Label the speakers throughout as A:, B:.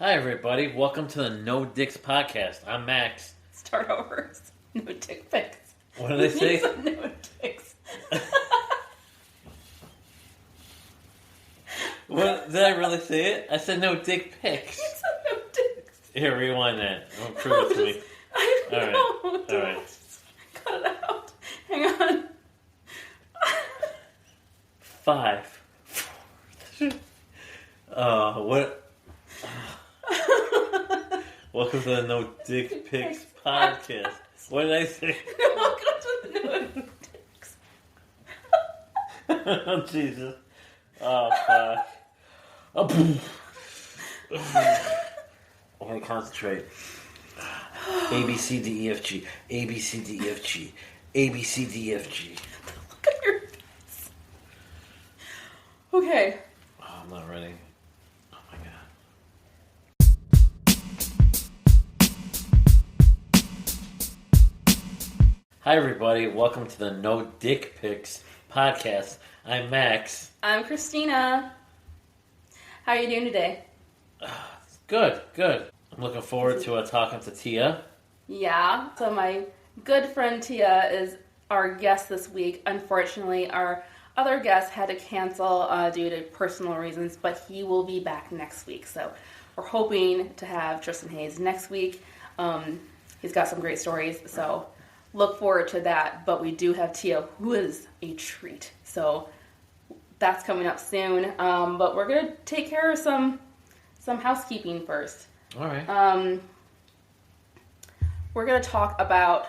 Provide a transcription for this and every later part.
A: Hi, everybody. Welcome to the No Dicks podcast. I'm Max.
B: Start over. No dick pics.
A: What did I say?
B: No dicks.
A: What did I really say it? I said no dick pics.
B: You said no dicks.
A: Here, rewind that. Don't prove it to me.
B: I
A: All right.
B: know.
A: All right.
B: Cut it out. Hang on.
A: 5. What? Welcome to the No Dick Pics podcast. What did I say?
B: Welcome to the no dicks.
A: Oh, Jesus. Oh, fuck. Oh, I want to concentrate. A, B, C, D, E, F, G. A, B, C, D, E, F, G. A, B, C, D, E, F, G.
B: Look at your face. Okay.
A: Oh, I'm not ready. Oh, my God. Hi, everybody. Welcome to the No Dick Pics podcast. I'm Max.
B: I'm Christina. How are you doing today?
A: Good. I'm looking forward to talking to Tia.
B: Yeah. So my good friend Tia is our guest this week. Unfortunately, our other guest had to cancel due to personal reasons, but he will be back next week. So we're hoping to have Tristan Hayes next week. He's got some great stories, so look forward to that. But we do have Tia, who is a treat. So that's coming up soon. But we're going to take care of some housekeeping first.
A: All right.
B: We're going to talk about,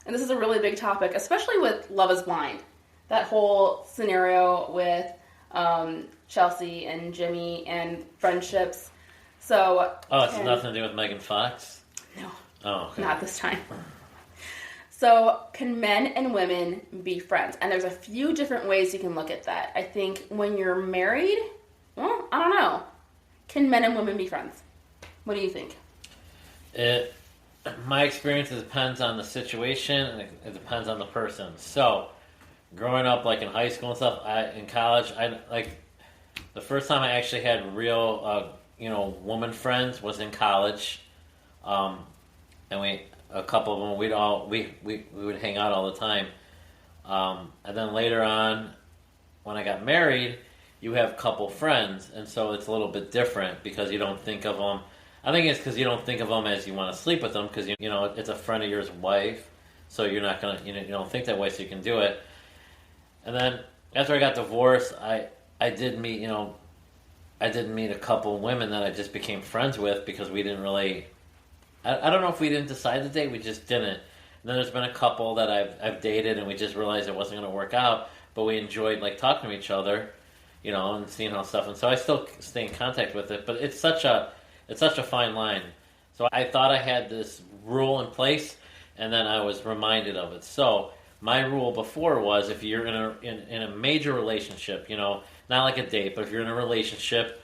B: and this is a really big topic, especially with Love is Blind. That whole scenario with Chelsea and Jimmy and friendships. So,
A: it's nothing to do with Megan Fox?
B: No.
A: Oh, okay.
B: Not this time. So, can men and women be friends? And there's a few different ways you can look at that. I think when you're married, well, I don't know. Can men and women be friends? What do you think?
A: My experience, it depends on the situation, and it depends on the person. So, growing up, like in high school and stuff, in college, the first time I actually had real, woman friends was in college, and a couple of them, we would hang out all the time, and then later on, when I got married, you have couple friends, and so it's a little bit different because you don't think of them. I think it's because you don't think of them as you want to sleep with them because you know it's a friend of yours wife, so you're not gonna you don't think that way, so you can do it. And then after I got divorced, I did meet a couple women that I just became friends with because we didn't really. I don't know if we didn't decide to date, we just didn't. And then there's been a couple that I've dated and we just realized it wasn't going to work out, but we enjoyed like talking to each other, and seeing how stuff. And so I still stay in contact with it, but it's such a fine line. So I thought I had this rule in place, and then I was reminded of it. So my rule before was if you're in a major relationship, not like a date, but if you're in a relationship,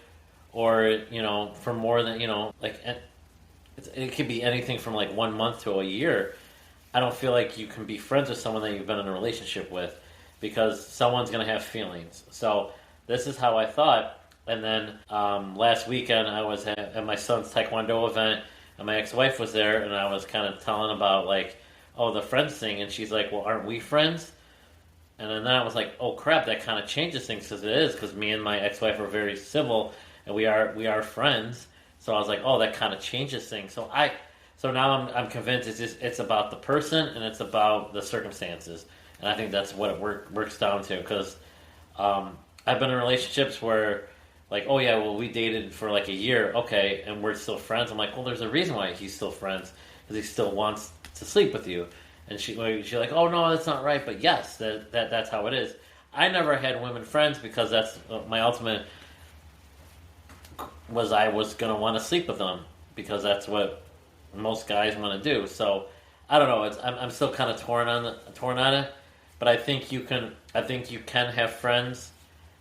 A: or for more than it could be anything from like 1 month to a year. I don't feel like you can be friends with someone that you've been in a relationship with because someone's going to have feelings. So this is how I thought. And then last weekend I was at my son's taekwondo event, and my ex-wife was there, and I was kind of telling about the friends thing, and she's like, well, aren't we friends? And then I was like, oh crap, that kind of changes things because me and my ex-wife are very civil, and we are friends. So I was like, oh, that kind of changes things. So now I'm convinced it's about the person and it's about the circumstances, and I think that's what it works down to. Because I've been in relationships where, oh yeah, well we dated for like a year, okay, and we're still friends. I'm like, well, there's a reason why he's still friends because he still wants to sleep with you. And she's like, oh no, that's not right. But yes, that's how it is. I never had women friends because that's my ultimate. I was going to want to sleep with them because that's what most guys want to do. So I don't know. I'm still kind of torn on it, but I think you can have friends.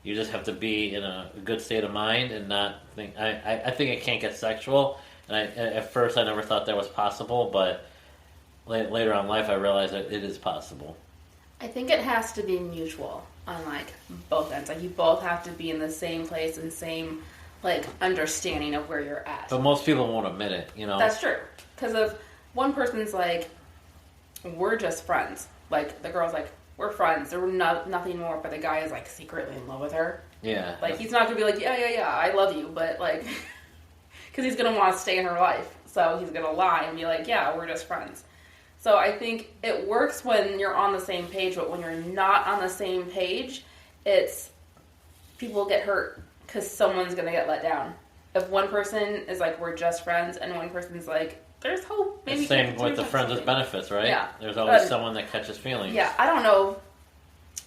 A: You just have to be in a good state of mind and not think. I think it can't get sexual. And at first I never thought that was possible, but later on in life I realized that it is possible.
B: I think it has to be mutual on both ends. You both have to be in the same place and same like understanding of where you're at.
A: But most people won't admit it, you know?
B: That's true. Because if one person's like, we're just friends. Like, the girl's like, we're friends. There were nothing more, but the guy is, like, secretly in love with her.
A: Yeah.
B: Like, he's not going to be like, yeah, I love you, but, like, because he's going to want to stay in her life. So he's going to lie and be like, yeah, we're just friends. So I think it works when you're on the same page, but when you're not on the same page, it's people get hurt because someone's going to get let down. If one person is like, we're just friends, and one person's like, there's hope. Maybe
A: it's same with the friends with benefits, right?
B: Yeah.
A: There's always someone that catches feelings.
B: Yeah, I don't know.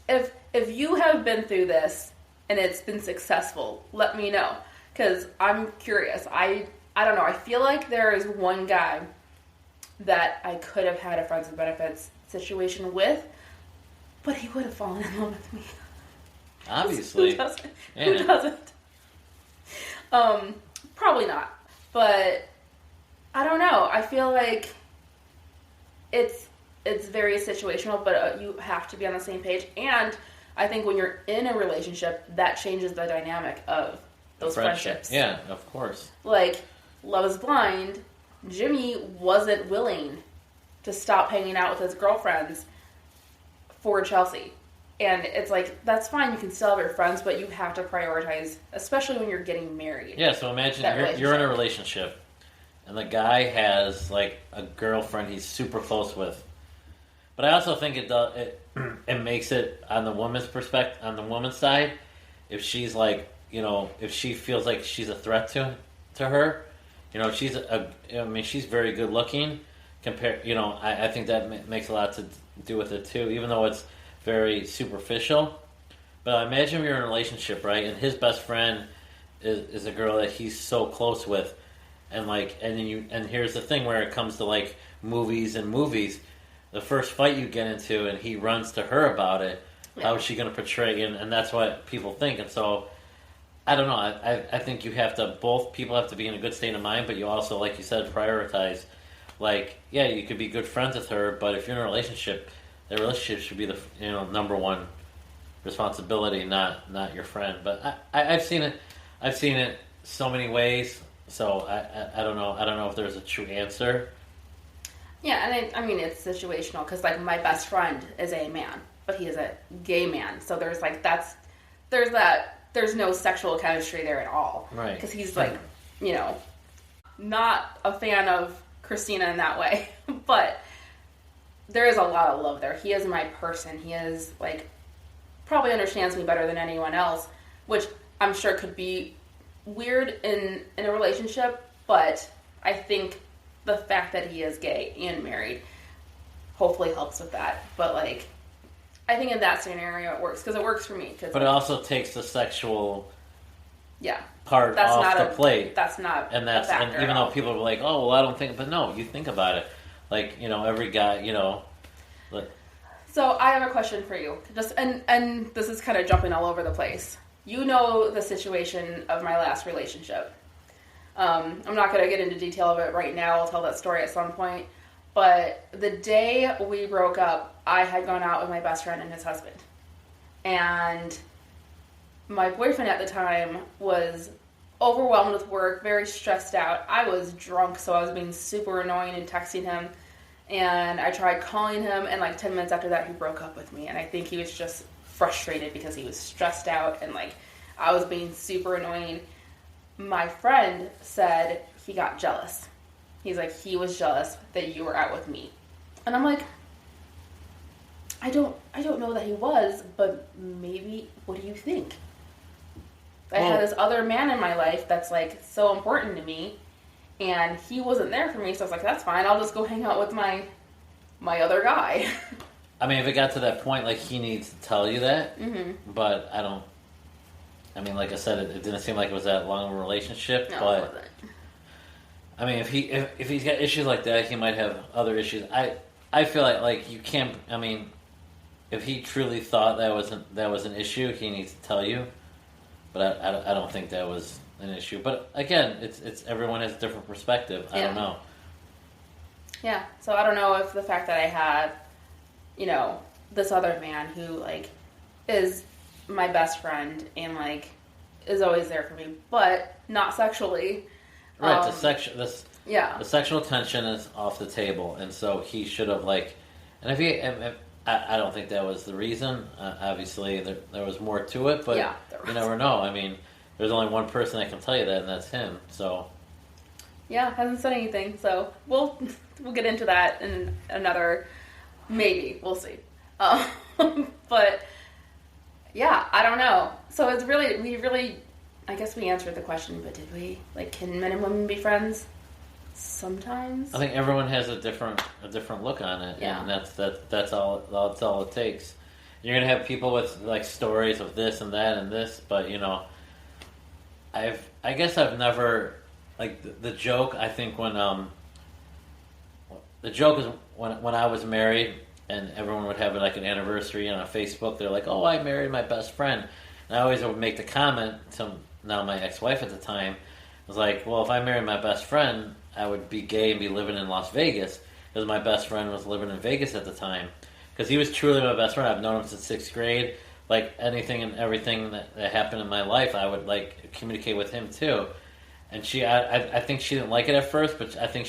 B: If you have been through this and it's been successful, let me know. Because I'm curious. I don't know. I feel like there is one guy that I could have had a friends with benefits situation with, but he would have fallen in love with me.
A: Obviously.
B: Who doesn't? Yeah. Who doesn't? Probably not. But I don't know. I feel like it's very situational, but you have to be on the same page. And I think when you're in a relationship, that changes the dynamic of those friendships.
A: Yeah, of course.
B: Like, Love is Blind, Jimmy wasn't willing to stop hanging out with his girlfriends for Chelsea. And it's like, that's fine, you can still have your friends, but you have to prioritize, especially when you're getting married.
A: Yeah, so imagine you're in a relationship, and the guy has, like, a girlfriend he's super close with. But I also think it makes it, on the woman's perspective, on the woman's side, if she's like, you know, if she feels like she's a threat to her, you know, she's she's very good looking. I think that makes a lot to do with it too, even though it's very superficial. But imagine you're in a relationship, right? And his best friend is a girl that he's so close with, and here's the thing where it comes to like movies, the first fight you get into, and he runs to her about it. Yeah. How is she going to portray? And that's what people think. And so, I don't know. I think both people have to be in a good state of mind, but you also, like you said, prioritize. Like, yeah, you could be good friends with her, but if you're in a relationship, the relationship should be the number one responsibility, not your friend. But I've seen it so many ways. So I don't know. I don't know if there's a true answer.
B: Yeah, and I mean it's situational because like my best friend is a man, but he is a gay man. So there's no sexual chemistry there at all.
A: Right.
B: Because he's like, not a fan of Christina in that way, but there is a lot of love there. He is my person. He is like probably understands me better than anyone else, which I'm sure could be weird in a relationship, but I think the fact that he is gay and married hopefully helps with that. But like, I think in that scenario it works because it works for me.
A: But it also takes the sexual part
B: that's
A: off the plate.
B: That's not
A: and that's
B: a factor
A: and even though people are like, oh well, I don't think, but no, you think about it. Like every guy,
B: So I have a question for you. And this is kind of jumping all over the place. You know the situation of my last relationship. I'm not going to get into detail of it right now. I'll tell that story at some point. But the day we broke up, I had gone out with my best friend and his husband. And my boyfriend at the time was overwhelmed with work, very stressed out. I was drunk, so I was being super annoying and texting him. And I tried calling him, and like 10 minutes after that, he broke up with me. And I think he was just frustrated because he was stressed out and like I was being super annoying. My friend said he got jealous. He's like, he was jealous that you were out with me. And I'm like, I don't know that he was, but maybe, what do you think? I had this other man in my life that's like so important to me, and he wasn't there for me, so I was like, that's fine, I'll just go hang out with my other guy.
A: I mean, if it got to that point, like, he needs to tell you that, but like I said, it didn't seem like it was that long of a relationship,
B: no,
A: but
B: it wasn't.
A: I mean, if he's got issues like that, he might have other issues. I feel like you can't. I mean, if he truly thought that was an issue, he needs to tell you. But I don't think that was an issue. But again, it's everyone has a different perspective. I don't know.
B: Yeah. So I don't know if the fact that I had, this other man who like is my best friend and like is always there for me, but not sexually.
A: Right,
B: Yeah.
A: the sexual tension is off the table, and so he should have like, and I don't think that was the reason. Obviously, there was more to it, but
B: Yeah, there was.
A: you never know. I mean, there's only one person that can tell you that, and that's him. So
B: Yeah, hasn't said anything, so we'll get into that in another, maybe, we'll see. But, yeah, I don't know. So it's really, I guess we answered the question, but did we? Like, can men and women be friends? Sometimes.
A: I think everyone has a different look on it,
B: Yeah.
A: and that's all it takes. You're gonna have people with like stories of this and that and this, but you know, I guess I've never like the joke. I think when the joke is when I was married and everyone would have like an anniversary on Facebook. They're like, "Oh, I married my best friend," and I always would make the comment to now my ex-wife at the time was like, "Well, if I married my best friend, I would be gay and be living in Las Vegas because my best friend was living in Vegas at the time because he was truly my best friend. I've known him since 6th grade. Like anything and everything that happened in my life, I would like communicate with him too." And I think she didn't like it at first, but I think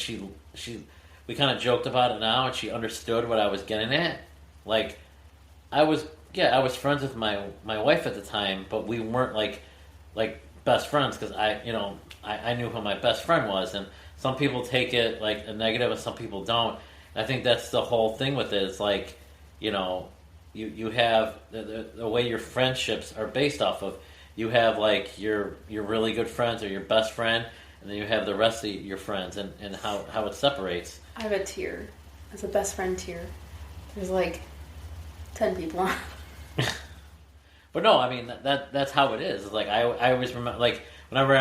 A: we kind of joked about it now, and she understood what I was getting at. Like, I was friends with my wife at the time, but we weren't like best friends because I knew who my best friend was, and some people take it like a negative, and some people don't. And I think that's the whole thing with it. It's like, you know, you have the way your friendships are based off of. You have like your really good friends or your best friend, and then you have the rest of your friends, and how it separates.
B: I have a tier. It's a best friend tier. There's like 10 people on it.
A: But no, I mean that's how it is. It's like I always remember, like whenever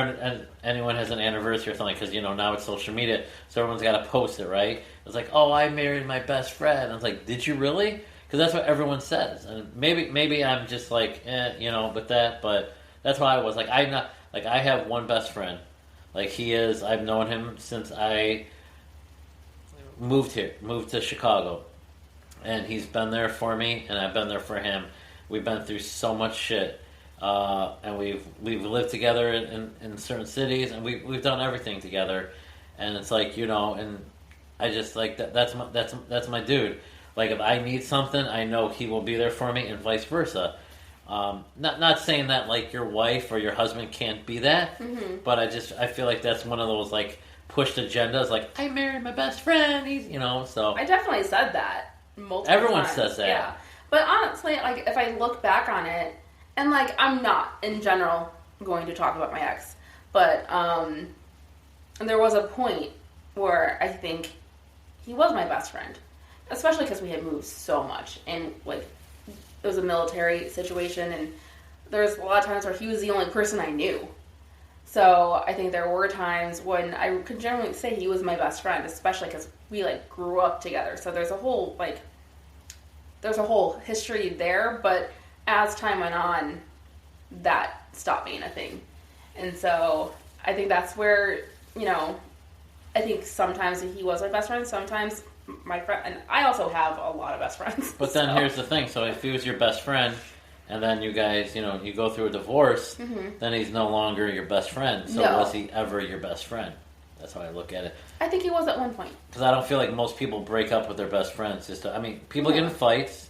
A: anyone has an anniversary or something, because you know now it's social media, so everyone's got to post it, right? It's like, oh, I married my best friend. And it's like, did you really? Because that's what everyone says, and maybe I'm just like, with that, but that's why I was like, I have one best friend, like I've known him since I moved to Chicago, and he's been there for me, and I've been there for him. We've been through so much shit, and we've lived together in certain cities, and we've done everything together, and it's like, and I just like that's my dude. Like if I need something, I know he will be there for me, and vice versa. Not saying that like your wife or your husband can't be that, but I feel like that's one of those like pushed agendas. Like I married my best friend. He's so
B: I definitely said that multiple
A: everyone
B: times.
A: says that.
B: Yeah. But honestly, like if I look back on it, and like I'm not in general going to talk about my ex, but there was a point where I think he was my best friend, especially because we had moved so much, and like it was a military situation, and there was a lot of times where he was the only person I knew. So I think there were times when I could generally say he was my best friend, especially because we like grew up together. So there's a whole history there, but as time went on, that stopped being a thing. And so I think that's where, I think sometimes he was my best friend, sometimes my friend, and I also have a lot of best friends.
A: But then here's the thing, so if he was your best friend, and then you guys, you go through a divorce, then he's no longer your best friend. So
B: No.
A: was he ever your best friend? That's how I look at it.
B: I think he was at one point.
A: Because I don't feel like most people break up with their best friends. People get in fights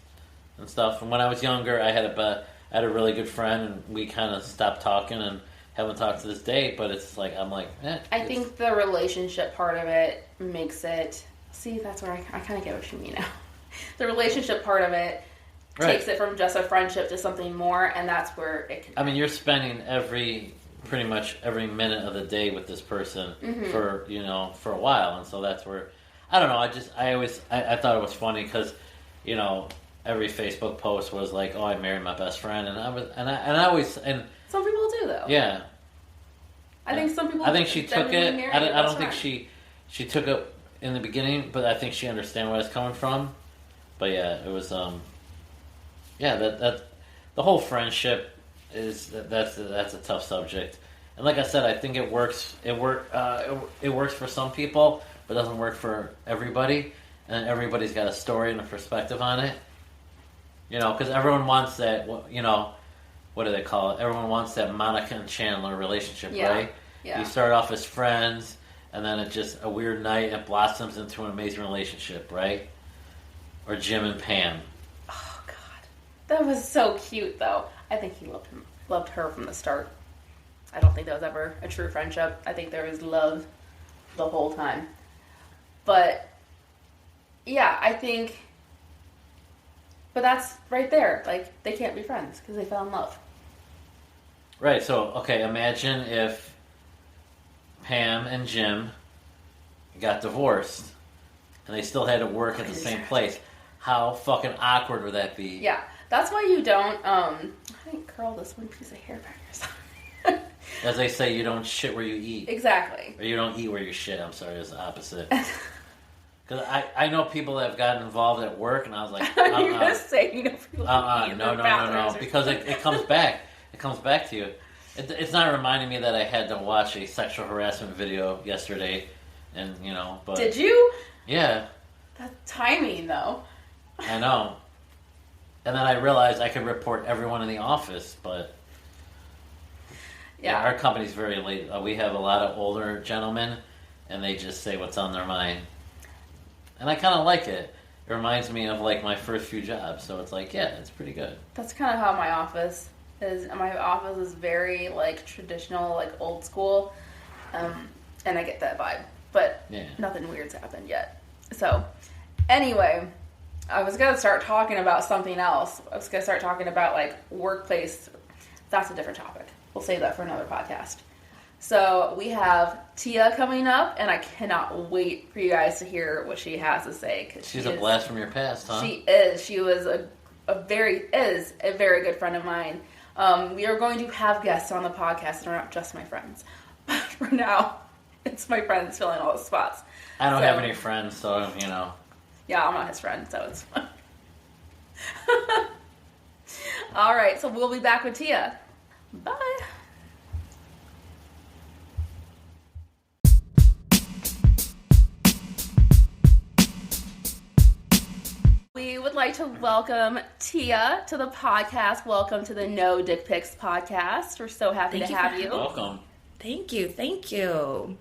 A: and stuff. And when I was younger, I had a really good friend, and we kind of stopped talking and haven't talked to this day. But it's like
B: I think the relationship part of it makes it. See, that's where I kind of get what you mean now. The relationship part of it takes it from just a friendship to something more, and that's where it can.
A: I mean, you're spending pretty much every minute of the day with this person for a while, and so that's where I don't know. I thought it was funny because every Facebook post was like, "Oh, I married my best friend," and I always
B: some people do though.
A: Yeah,
B: I think some people.
A: I think she took it. I don't think
B: friend.
A: she took it in the beginning, but I think she understand where it's coming from. But yeah, it was that the whole friendship that's a tough subject. And like I said, I think it works for some people, but doesn't work for everybody. And everybody's got a story and a perspective on it. Because everyone wants that. what do they call it? Everyone wants that Monica and Chandler relationship,
B: Yeah.
A: right?
B: Yeah.
A: You start off as friends, and then it's just a weird night. It blossoms into an amazing relationship, right? Or Jim and Pam.
B: Oh God, that was so cute though. I think he loved her from the start. I don't think that was ever a true friendship. I think there was love the whole time. But yeah, I think. But that's right there. Like, they can't be friends because they fell in love.
A: Right. So, okay, imagine if Pam and Jim got divorced, and they still had to work at the same place. How fucking awkward would that be?
B: Yeah, that's why you don't. I didn't curl this one piece of hair back here.
A: As they say, you don't shit where you eat.
B: Exactly.
A: Or you don't eat where you shit. I'm sorry, it's the opposite. Because I know people that have gotten involved at work, and I was like,
B: You're gonna say you know people eat in
A: no,
B: their bathrooms or
A: because
B: something.
A: it comes back. It comes back to you. It's not reminding me that I had to watch a sexual harassment video yesterday, and but
B: Did you?
A: yeah,
B: That's timing though.
A: I know. And then I realized I could report everyone in the office, but
B: Yeah.
A: our company's very late. We have a lot of older gentlemen, and they just say what's on their mind. And I kind of like it. It reminds me of like my first few jobs, so it's like, yeah, it's pretty good.
B: That's kind of how my office is. My office is very like traditional, like old school, and I get that vibe. But
A: Yeah.
B: nothing weird's happened yet. So, anyway, I was gonna start talking about something else. I was gonna start talking about like workplace. That's a different topic. We'll save that for another podcast. So we have Tia coming up, and I cannot wait for you guys to hear what she has to say. 'Cause
A: She's a blast from your past, huh?
B: She is. She was a very good friend of mine. We are going to have guests on the podcast, and they're not just my friends. But for now, it's my friends filling all the spots.
A: I don't
B: So-
A: have any friends, so
B: Yeah, I'm not his friend, so it's fine. All right, so we'll be back with Tia. Bye. We would like to welcome Tia to the podcast. Welcome to the No Dick Pics podcast. We're so happy
C: Thank
B: to
C: you
B: have
C: for
B: you.
A: welcome.
C: Thank you.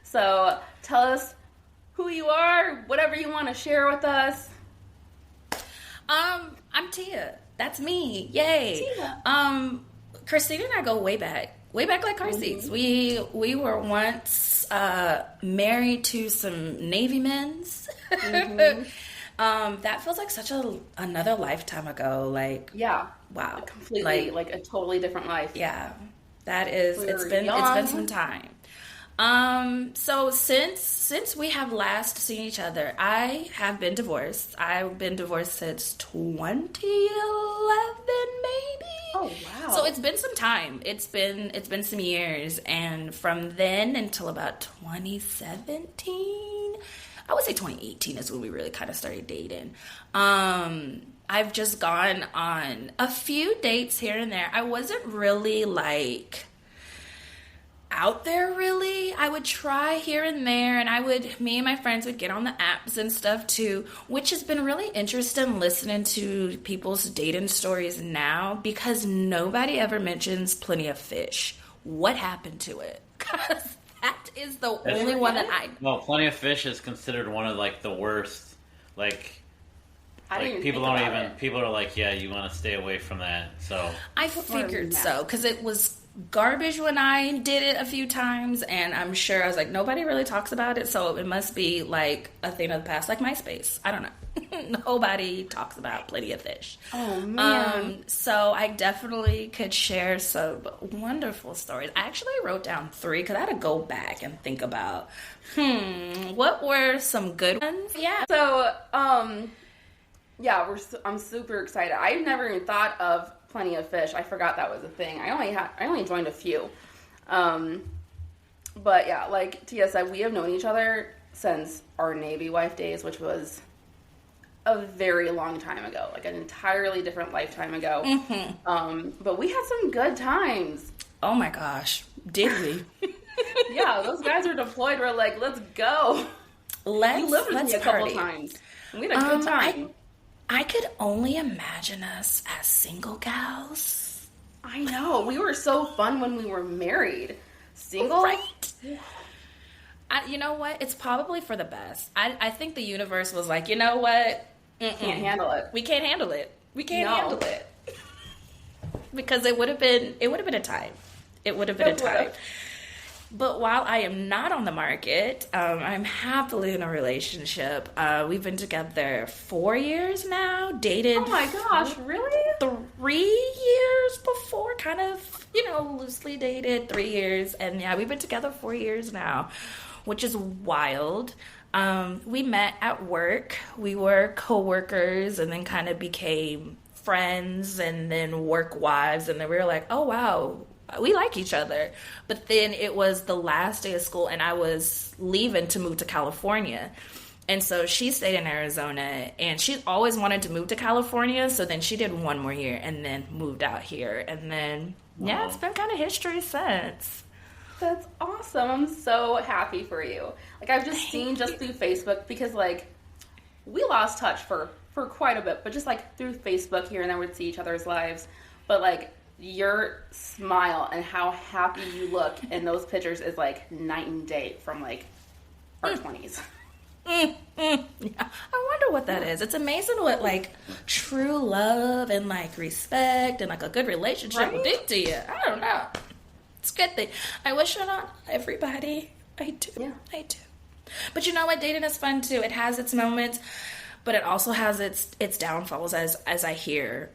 B: So tell us who you are, whatever you want to share with us.
C: I'm Tia. That's me. Yay.
B: Tia.
C: Christina and I go way back like car seats. We were once married to some Navy men's. That feels like such another lifetime ago. Like,
B: Yeah.
C: wow,
B: Completely, like a totally different life.
C: yeah, that is.
B: We
C: It's
B: were
C: been
B: young.
C: some time. So since we have last seen each other, I have been divorced. I've been divorced since 2011, maybe.
B: Oh wow.
C: So it's been some time. It's been some years, and from then until about 2017, I would say 2018 is when we really kind of started dating. I've just gone on a few dates here and there. I wasn't really like out there really. I would try here and there, and me and my friends would get on the apps and stuff too, which has been really interesting listening to people's dating stories now, because nobody ever mentions Plenty of Fish. What happened to it? Because that is the only one that
A: Well, Plenty of Fish is considered one of like the worst. Like
B: I didn't even
A: people
B: think
A: don't
B: about
A: even
B: it.
A: people are like, yeah, you want to stay away from that. So
C: I
B: more
C: figured
B: than
C: so,
B: that.
C: because it was garbage when I did it a few times, and I'm sure I was like, nobody really talks about it, so it must be like a thing of the past, like MySpace. I don't know. Nobody talks about Plenty of Fish.
B: Oh man.
C: So I definitely could share some wonderful stories. I actually wrote down 3 because I had to go back and think about, what were some good ones? Yeah.
B: So, yeah, I'm super excited. I've never even thought of Plenty of Fish. I forgot that was a thing. I only joined a few. But yeah, like Tia said, we have known each other since our Navy wife days, which was a very long time ago, like an entirely different lifetime ago. But we had some good times.
C: Oh my gosh. Did we?
B: Yeah, those guys were deployed. We're like, let's go. You lived with me a couple times. We had a good time.
C: I could only imagine us as single gals.
B: I know. We were so fun when we were married. Single?
C: Right? You know what? It's probably for the best. I think the universe was like, you know what?
B: Can't handle it.
C: We can't handle it. We can't
B: No.
C: handle it. Because it would have been a time. It would have been a
B: It
C: time.
B: would've.
C: But while I am not on the market, I'm happily in a relationship. We've been together 4 years now, dated
B: Oh my gosh, really?
C: 3 years before, kind of, loosely dated 3 years. And yeah, we've been together 4 years now, which is wild. We met at work. We were co-workers and then kind of became friends and then work wives. And then we were like, oh, wow, we like each other. But then it was the last day of school and I was leaving to move to California. And so she stayed in Arizona and she always wanted to move to California. So then she did 1 more year and then moved out here. And then, yeah, it's been kind of history since.
B: That's awesome. I'm so happy for you. Like, I've just seen just through Facebook because, like, we lost touch for quite a bit, but just, like, through Facebook here and there we'd see each other's lives. But, like, your smile and how happy you look in those pictures is, like, night and day from, like, our 20s.
C: Yeah. I wonder what that is. It's amazing what, like, true love and, like, respect and, like, a good relationship will do to you. I don't know. It's a good thing. I wish it on everybody. I do.
B: Yeah.
C: I do. But you know what? Dating is fun, too. It has its moments, but it also has its downfalls, as I hear.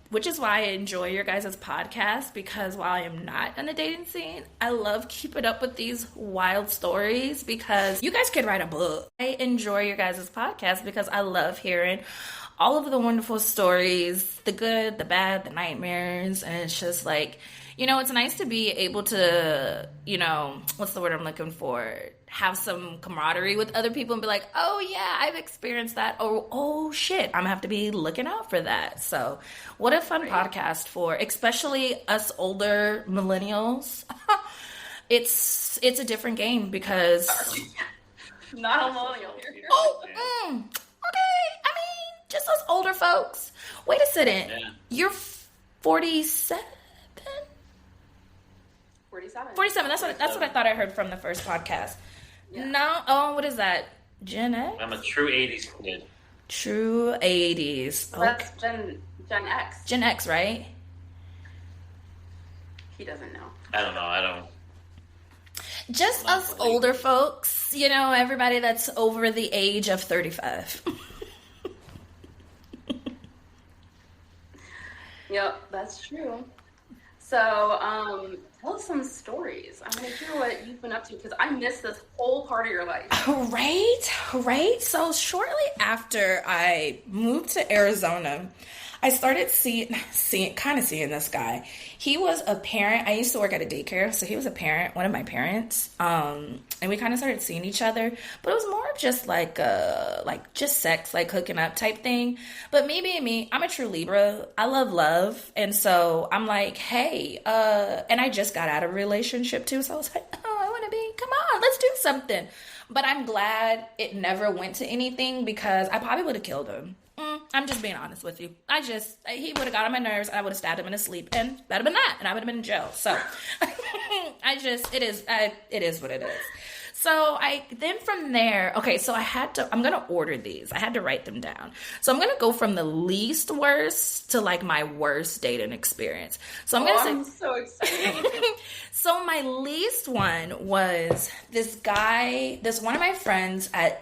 C: Which is why I enjoy your guys' podcast, because while I am not in the dating scene, I love keeping up with these wild stories because you guys could write a book. I enjoy your guys' podcast because I love hearing all of the wonderful stories, the good, the bad, the nightmares, and it's just like, it's nice to be able to, what's the word I'm looking for? Have some camaraderie with other people and be like, oh yeah, I've experienced that. Or, oh shit, I'm gonna have to be looking out for that. So what a fun podcast for, especially us older millennials. It's a different game because.
B: Not a millennial.
C: Okay. I mean, just us older folks. Wait a second.
A: Yeah.
C: You're 47?
B: 47.
C: 47. That's what I thought I heard from the first podcast.
B: Yeah.
C: No. Oh, what is that? Gen X?
A: I'm a true 80s kid.
C: True 80s. Okay.
B: That's Gen X.
C: Gen X, right?
B: He doesn't know.
A: I don't know.
C: Just
A: Not
C: us
A: really.
C: older folks. Everybody that's over the age of 35.
B: Yep, that's true. So, tell us some stories. I want to hear what you've been up to because I missed this whole part of your life.
C: Right. So shortly after I moved to Arizona, I started seeing this guy. He was a parent. I used to work at a daycare, so he was a parent, one of my parents. And we kind of started seeing each other, but it was more of just like just sex, like hooking up type thing. But me being me, I'm a true Libra. I love love, and so I'm like, hey, and I just got out of a relationship too, so I was like, oh, I want to be. Come on, let's do something. But I'm glad it never went to anything because I probably would have killed him. I'm just being honest with you. He would have got on my nerves and I would have stabbed him in his sleep and that'd have been that. And I would have been in jail. So it is what it is. So then from there, okay, so I'm going to order these. I had to write them down. So I'm going to go from the least worst to like my worst dating experience. So I'm
B: so excited.
C: So my least one was this one of my friends at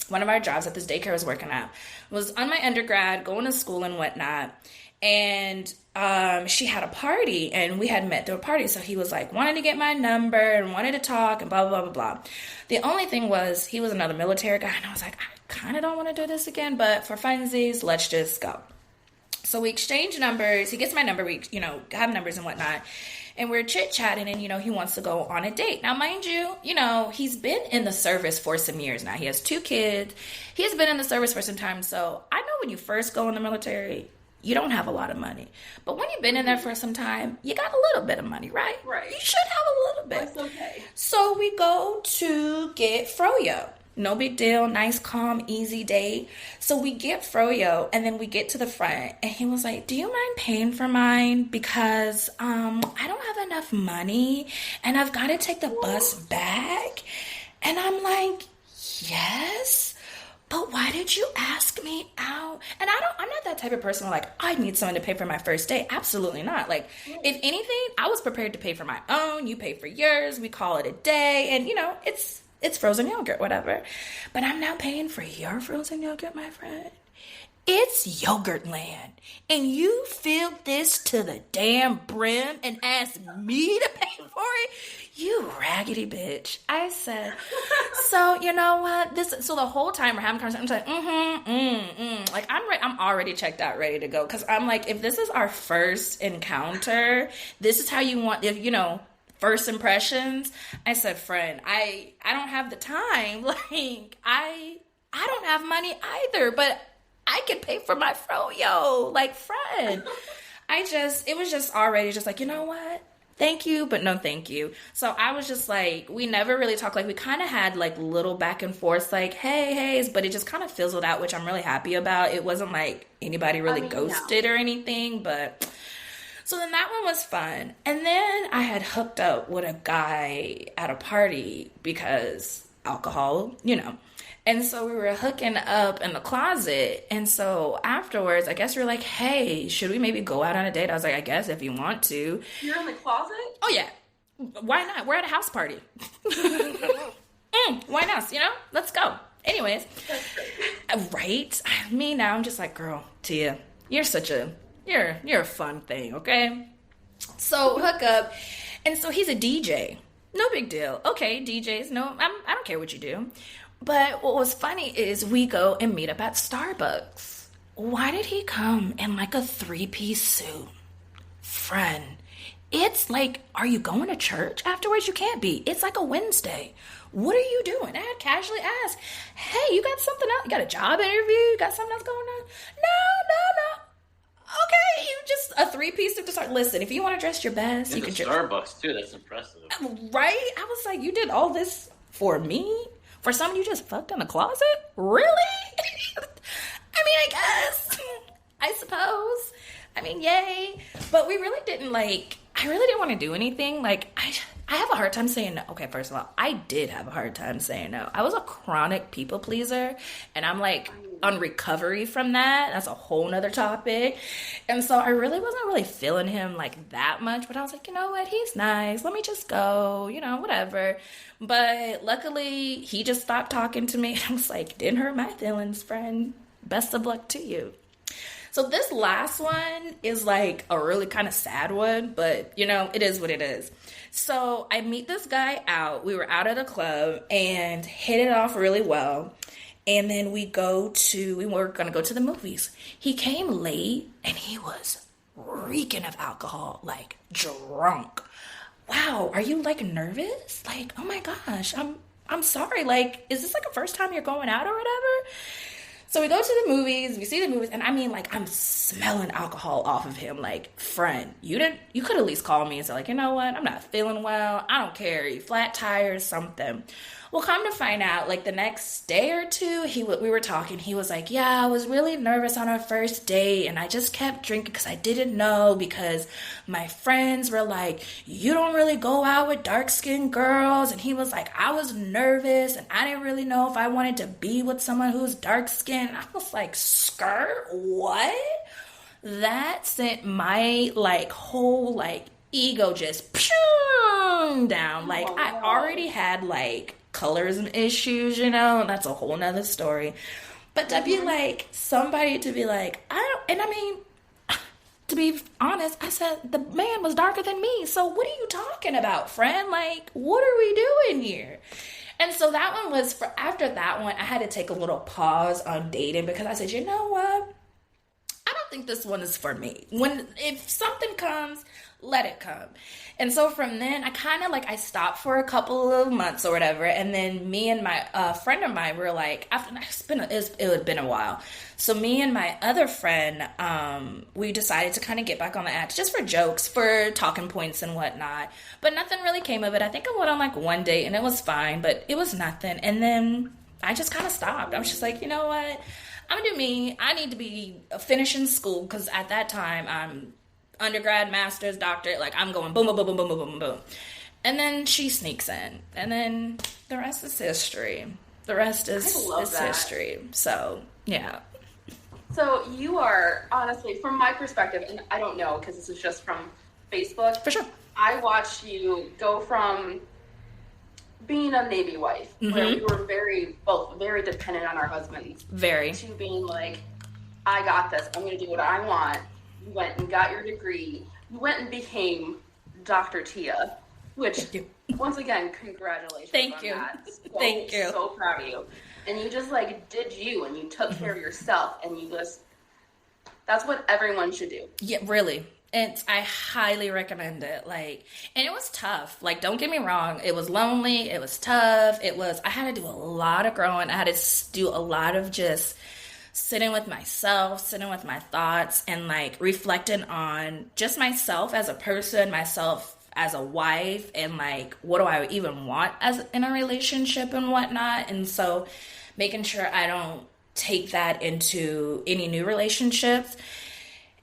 C: one of our jobs at this daycare I was working at, was on my undergrad, going to school and whatnot. And she had a party and we had met through a party. So he was like, wanted to get my number and wanted to talk and blah, blah, blah, blah. The only thing was he was another military guy. And I was like, I kind of don't want to do this again, but for funsies, let's just go. So we exchanged numbers. He gets my number. We, have numbers and whatnot. And we're chit-chatting and, he wants to go on a date. Now, mind you, he's been in the service for some years now. He has 2 kids. He's been in the service for some time. So I know when you first go in the military, you don't have a lot of money. But when you've been in there for some time, you got a little bit of money, right?
B: Right.
C: You should have a little bit.
B: That's okay.
C: So we go to get froyo. No big deal. Nice, calm, easy date. So we get Froyo and then we get to the front and he was like, do you mind paying for mine? Because I don't have enough money and I've got to take the bus back. And I'm like, yes, but why did you ask me out? And I'm not that type of person where like, I need someone to pay for my first date. Absolutely not. Like, if anything, I was prepared to pay for my own. You pay for yours. We call it a day. And, you know, it's frozen yogurt, whatever. But I'm now paying for your frozen yogurt, my friend. It's yogurt land. And you filled this to the damn brim and asked me to pay for it? You raggedy bitch. I said, so you know what? So the whole time we're having a conversation, I'm just like, Like I'm already checked out, ready to go. Cause I'm like, if this is our first encounter, this is how you want, if you know, first impressions. I said, friend, I don't have the time. Like, I don't have money either, but I can pay for my froyo. Like, friend. It was just already just like, you know what? Thank you, but no thank you. So I was just like, we never really talked. Like, we kind of had like little back and forth, like, hey, but it just kind of fizzled out, which I'm really happy about. It wasn't like anybody really ghosted or anything, but... So then that one was fun. And then I had hooked up with a guy at a party because alcohol, you know. And so we were hooking up in the closet. And so afterwards, I guess we were like, hey, should we maybe go out on a date? I was like, I guess if you want to.
B: You're in the closet?
C: Oh, yeah. Why not? We're at a house party. Why not? You know? Let's go. Anyways. Right? Me now, I'm just like, girl, Tia, you're a fun thing, okay? So hook up. And so he's a DJ. No big deal. Okay, DJs, I don't care what you do. But what was funny is we go and meet up at Starbucks. Why did he come in like a 3-piece suit? Friend, it's like, are you going to church afterwards? You can't be. It's like a Wednesday. What are you doing? I had casually asked, hey, you got something else? You got a job interview? You got something else going on? No. Okay, you just a 3-piece suit to start. Listen, if you want to dress your best, you can just
A: Starbucks too. That's impressive,
C: right? I was like, you did all this for me, for someone you just fucked in the closet? Really? I mean, I guess, I suppose. I mean, yay. But we really didn't like. I really didn't want to do anything. Like, I have a hard time saying no. Okay, first of all, I did have a hard time saying no. I was a chronic people pleaser, and I'm like on recovery from that. That's a whole nother topic. And so I really wasn't really feeling him like that much, but I was like, you know what? He's nice. Let me just go, you know, whatever. But luckily, he just stopped talking to me. I was like, didn't hurt my feelings, friend. Best of luck to you. So this last one is like a really kind of sad one, but you know, it is what it is. So I meet this guy out. We were out at a club and hit it off really well. And then we were going to go to the movies. He came late and he was reeking of alcohol, like drunk. Wow, are you like nervous? Like, oh my gosh, I'm sorry. Like, is this like a first time you're going out or whatever? So we go to the movies, we see the movies, and I mean, like, I'm smelling alcohol off of him. Like, friend, you could at least call me and say, like, you know what, I'm not feeling well, I don't care, you flat tires, something. Well, come to find out, like, the next day or two, we were talking, he was like, yeah, I was really nervous on our first date, and I just kept drinking because I didn't know, because my friends were like, you don't really go out with dark-skinned girls, and he was like, I was nervous, and I didn't really know if I wanted to be with someone who's dark-skinned. I was like, skirt? What? That sent my, like, whole, like, ego just down. Like, I already had, like, colorism issues, you know, and that's a whole nother story. But to be like, somebody to be like, to be honest, I said, the man was darker than me, so what are you talking about, friend? Like, what are we doing here? And so that one was, after that one, I had to take a little pause on dating because I said, you know what? I don't think this one is for me. If something comes, let it come. And so from then, I stopped for a couple of months or whatever. And then me and my friend of mine were like, it had been a while. So me and my other friend, we decided to kind of get back on the app just for jokes, for talking points and whatnot. But nothing really came of it. I think I went on like one date and it was fine, but it was nothing. And then I just kind of stopped. I was just like, you know what? I'm gonna do me. I need to be finishing school because at that time I'm undergrad, master's, doctorate. Like I'm going boom, boom, boom, boom, boom, boom, boom, boom. And then she sneaks in, and then the rest is history. The rest is history. So yeah.
B: So you are, honestly, from my perspective, and I don't know because this is just from Facebook.
C: For sure.
B: I watched you go from being a Navy wife, where we were both very dependent on our husbands, to being like, I got this. I'm going to do what I want. You went and got your degree. You went and became Dr. Tia, which, once again, congratulations.
C: Thank you. Thank you.
B: So proud of you. And you just like did you, and you took care of yourself, and you just, that's what everyone should do.
C: Yeah, really. I highly recommend it. Like, and it was tough. Like, don't get me wrong. It was lonely. It was tough. I had to do a lot of growing. I had to do a lot of just sitting with myself, sitting with my thoughts, and like reflecting on just myself as a person, myself as a wife, and like, what do I even want in a relationship and whatnot. And so making sure I don't take that into any new relationships.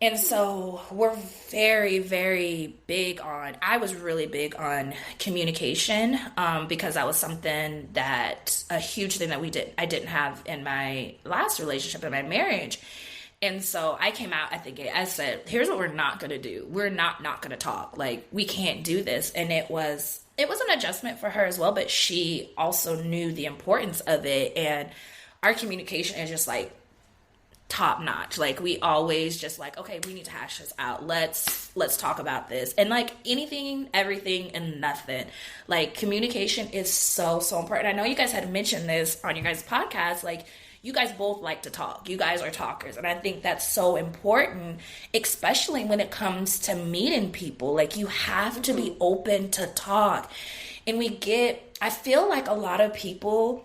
C: And so we're very, very I was really big on communication, because that was something a huge thing that I didn't have in my last relationship, in my marriage. And so I came out, I said, here's what we're not going to do. We're not going to talk. Like, we can't do this. And it was an adjustment for her as well, but she also knew the importance of it. And our communication is just like top notch. Like, we always just like, okay, we need to hash this out. Let's talk about this. And like anything, everything, and nothing. Like, communication is so, so important. I know you guys had mentioned this on your guys' podcast. Like, you guys both like to talk. You guys are talkers. And I think that's so important, especially when it comes to meeting people. Like, you have to be open to talk. And I feel like a lot of people,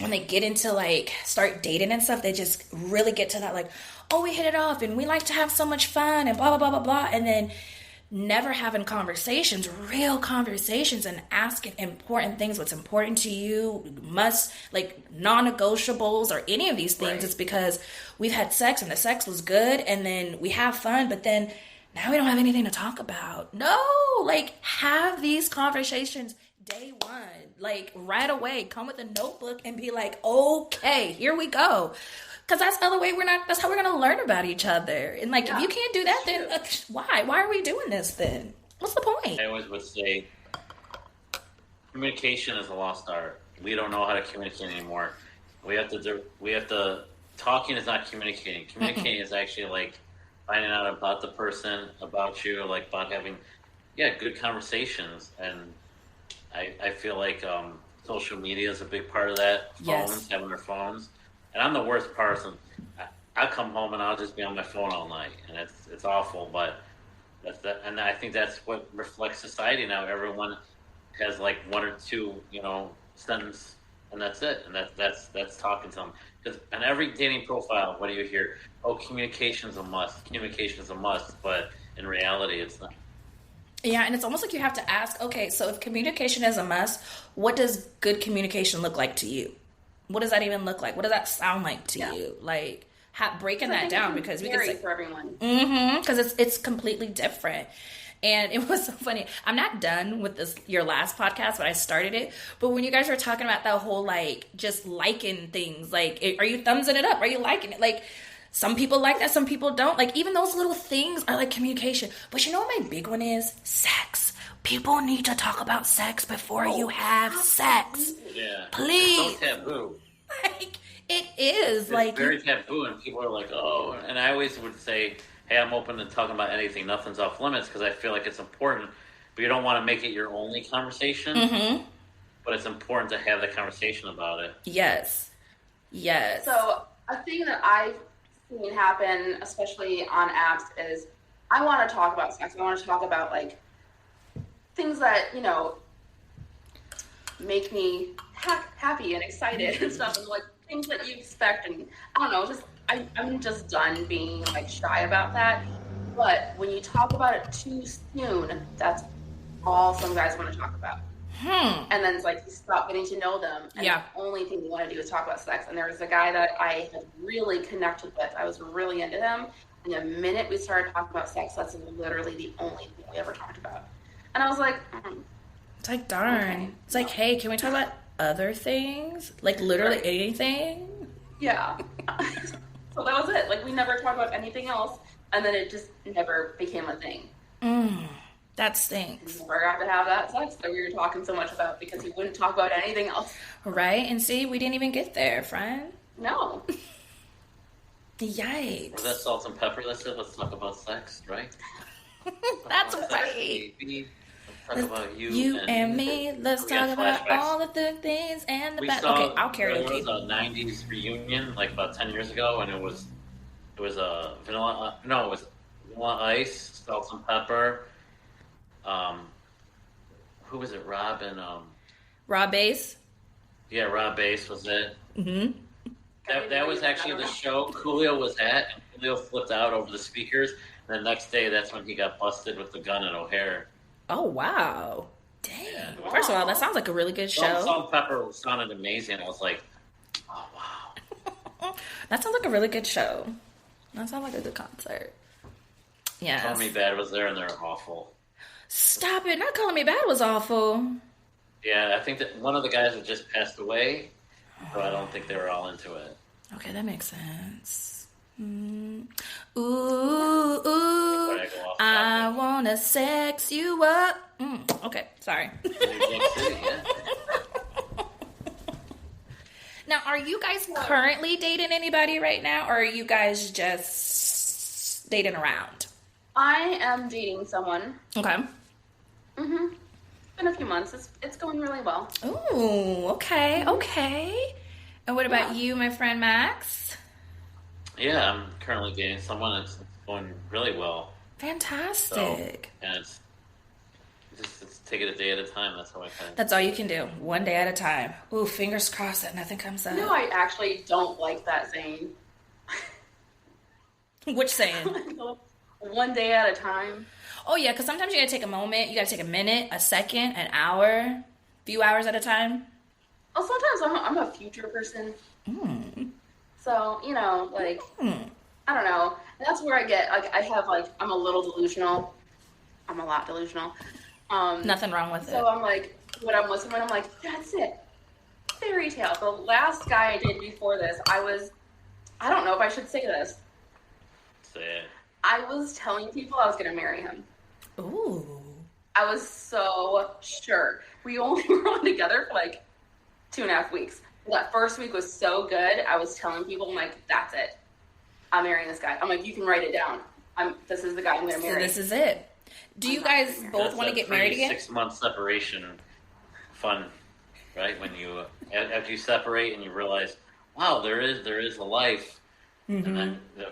C: when they get into like start dating and stuff, they just really get to that like, oh, we hit it off and we like to have so much fun and blah, blah, blah, blah, blah. And then never having conversations, real conversations, and asking important things, what's important to you, must, like, non-negotiables or any of these things. Right. It's because we've had sex and the sex was good and then we have fun, but then now we don't have anything to talk about. No, like, have these conversations day one, like right away. Come with a notebook and be like, okay, here we go. Because that's the other way that's how we're going to learn about each other. And like, if you can't do that, then why? Why are we doing this then? What's the point?
A: I always would say communication is a lost art. We don't know how to communicate anymore. We have to, talking is not communicating. Communicating is actually like finding out about the person, about you, like about having, good conversations. And I feel like social media is a big part of that. Having their phones. And I'm the worst person. I come home and I'll just be on my phone all night, and it's awful. But and I think that's what reflects society now. Everyone has like one or two, sentence, and that's it. And that's talking to them. Because on every dating profile, what do you hear? Oh, communication is a must. Communication is a must. But in reality, it's not.
C: Yeah, and it's almost like you have to ask, okay, so if communication is a must, what does good communication look like to you? What does that even look like? What does that sound like to you? Like, breaking that down, because we can say
B: for everyone.
C: Because it's completely different. And it was so funny. I'm not done with your last podcast, but I started it. But when you guys were talking about that whole like just liking things, like, are you thumbsing it up? Are you liking it? Like, some people like that, some people don't. Like, even those little things are like communication. But you know what my big one is? Sex. People need to talk about sex before you have sex.
A: Yeah.
C: Please.
A: It's so taboo.
C: Like, it is. It's like,
A: very taboo, and people are like, oh. And I always would say, hey, I'm open to talking about anything. Nothing's off limits, because I feel like it's important. But you don't want to make it your only conversation. Mm-hmm. But it's important to have the conversation about it.
C: Yes. Yes.
B: So a thing that I've seen happen, especially on apps, is I want to talk about sex. I want to talk about like things that, make me happy and excited and stuff, and like things that you expect. And I don't know, just I'm just done being like shy about that. But when you talk about it too soon, that's all some guys want to talk about. And then it's like you stop getting to know them, and
C: Yeah.
B: the only thing you want to do is talk about sex. And there was a guy that I had really connected with. I was really into him. And the minute we started talking about sex, that's literally the only thing we ever talked about. And I was like,
C: It's like, darn.
B: Okay.
C: It's like, hey, can we talk about other things? Like, literally
B: Right.
C: anything?
B: yeah. So that was it. Like, we never talked about anything else. And then it just never became a thing.
C: That stinks.
B: We never got to have that sex that we were talking so much about because he wouldn't talk about anything else.
C: Right? And see, we didn't even get there, friend.
B: No.
C: Yikes.
A: Was that salt and pepper that said, let's talk about sex, right?
C: That's
A: Sex,
C: right.
A: baby. Let's talk about
C: You and me. Let's
A: We
C: talk
A: got
C: about
A: flashbacks.
C: all of the things and the
A: We
C: bad.
A: saw
C: Okay, I'll
A: there was
C: karaoke.
A: a '90s reunion like about 10 years ago, and it was a vanilla. No, it was Vanilla Ice, Salt and Pepper. Who was it? Rob and
C: Raw bass.
A: yeah, Rob Bass was it.
C: Mm-hmm.
A: That was actually the show Coolio was at, and Coolio flipped out over the speakers. And the next day, that's when he got busted with the gun at O'Hare.
C: Oh, wow. Dang.
A: Yeah.
C: First of all, that sounds like a really good show.
A: Salt and Pepper sounded amazing. I was like, oh wow.
C: That sounds like a really good show. That sounds like a good concert. Yes.
A: Call Me Bad was there, and they're awful.
C: Stop it. Not Calling Me Bad was awful.
A: Yeah, I think that one of the guys had just passed away, so I don't think they were all into it.
C: Okay, that makes sense. Ooh, ooh,
A: I go off
C: I
A: topic.
C: wanna sex you up. Okay, sorry.
A: New Jack City, yeah.
C: Now, are you guys currently dating anybody right now, or are you guys just dating around?
B: I am dating someone.
C: Okay.
B: Mm-hmm. It's been a few months. It's going really well.
C: Ooh, okay, okay. And what about you, my friend Max?
A: Yeah, I'm currently dating someone. It's going really well.
C: Fantastic.
A: And it's take it a day at a time. That's how I kind of.
C: That's all you can do. One day at a time. Ooh, fingers crossed that nothing comes up.
B: No, I actually don't like that saying.
C: Which saying?
B: One day at a time.
C: Oh, yeah, because sometimes you gotta take a moment. You gotta take a minute, a second, an hour, few hours at a time.
B: Well, sometimes I'm a future person. So, you know, like, I don't know. That's where I get, like, I'm a little delusional. I'm a lot delusional.
C: Nothing wrong with
B: So
C: it.
B: I'm like, when I'm with someone, I'm like, that's it. Fairy tale. The last guy I did before this, I don't know if I should say this.
A: Say it.
B: I was telling people I was going to marry him.
C: Ooh.
B: I was so sure. We only were on together for like 2.5 weeks. That first week was so good. I was telling people, I'm like, that's it. I'm marrying this guy. I'm like, you can write it down. This is the guy I'm going to
C: So
B: marry.
C: this is it. Do you guys both
A: That's
C: want to
A: that
C: get married again?
A: 6 month separation, fun, right? When you after you separate and you realize, wow, there is a life, and then the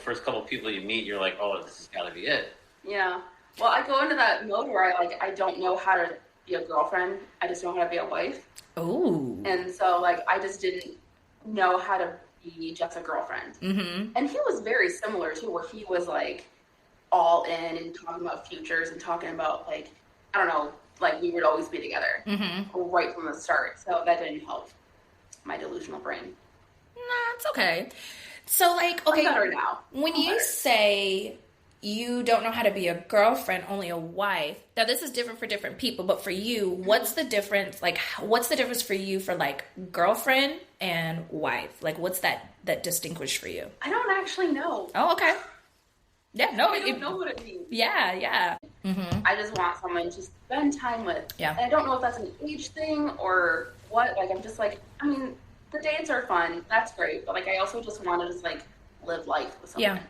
A: first couple people you meet, you're like, oh, this has got to be it.
B: Yeah. Well, I go into that mode where I don't know how to be a girlfriend. I just know how to be a wife.
C: Ooh.
B: And so, like, I just didn't know how to be just a girlfriend.
C: Mm-hmm.
B: And he was very similar, too, where he was, like, all in and talking about futures and talking about, like, I don't know, like, we would always be together right from the start. So that didn't help my delusional brain.
C: Nah, it's okay. So, like,
B: I'm
C: okay,
B: better now.
C: when
B: I'm
C: you
B: better.
C: say you don't know how to be a girlfriend, only a wife. Now, this is different for different people, but for you, what's the difference? Like, what's the difference for you for like girlfriend and wife? Like, what's that distinguish for you?
B: I don't actually know.
C: Oh, okay. Yeah, no,
B: I don't know what it means.
C: yeah.
B: I just want someone to spend time with.
C: Yeah.
B: And I don't know if that's an age thing or what. Like, I'm just like, I mean, the dates are fun. That's great. But, like, I also just want to just, like, live life with someone.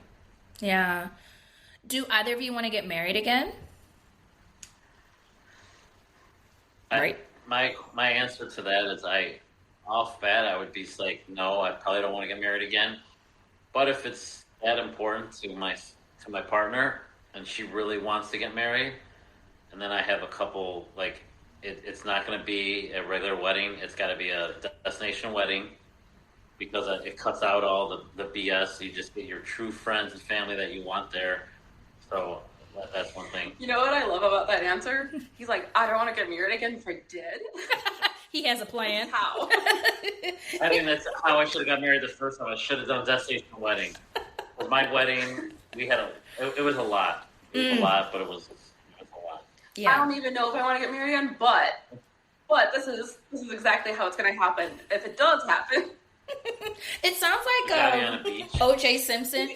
C: Yeah. Do either of you want to get married again? Right.
A: My answer to that is off bat I would be like, no, I probably don't want to get married again. But if it's that important to my partner and she really wants to get married, and then I have a couple, like, it's not going to be a regular wedding. It's got to be a destination wedding because it cuts out all the BS. You just get your true friends and family that you want there. So That's one thing.
B: You know what I love about that answer? He's like, I don't want to get married again if I did.
C: He has a plan.
B: How?
A: I think that's how I should have got married the first time. I should have done a destination wedding. For my wedding, we had it was a lot. It was a lot, but it was a lot.
C: Yeah.
B: I don't even know if I want to get married again, but this is exactly how it's going to happen if it does happen.
C: It sounds
A: Johnny
C: like
A: on a beach.
C: O.J. Simpson.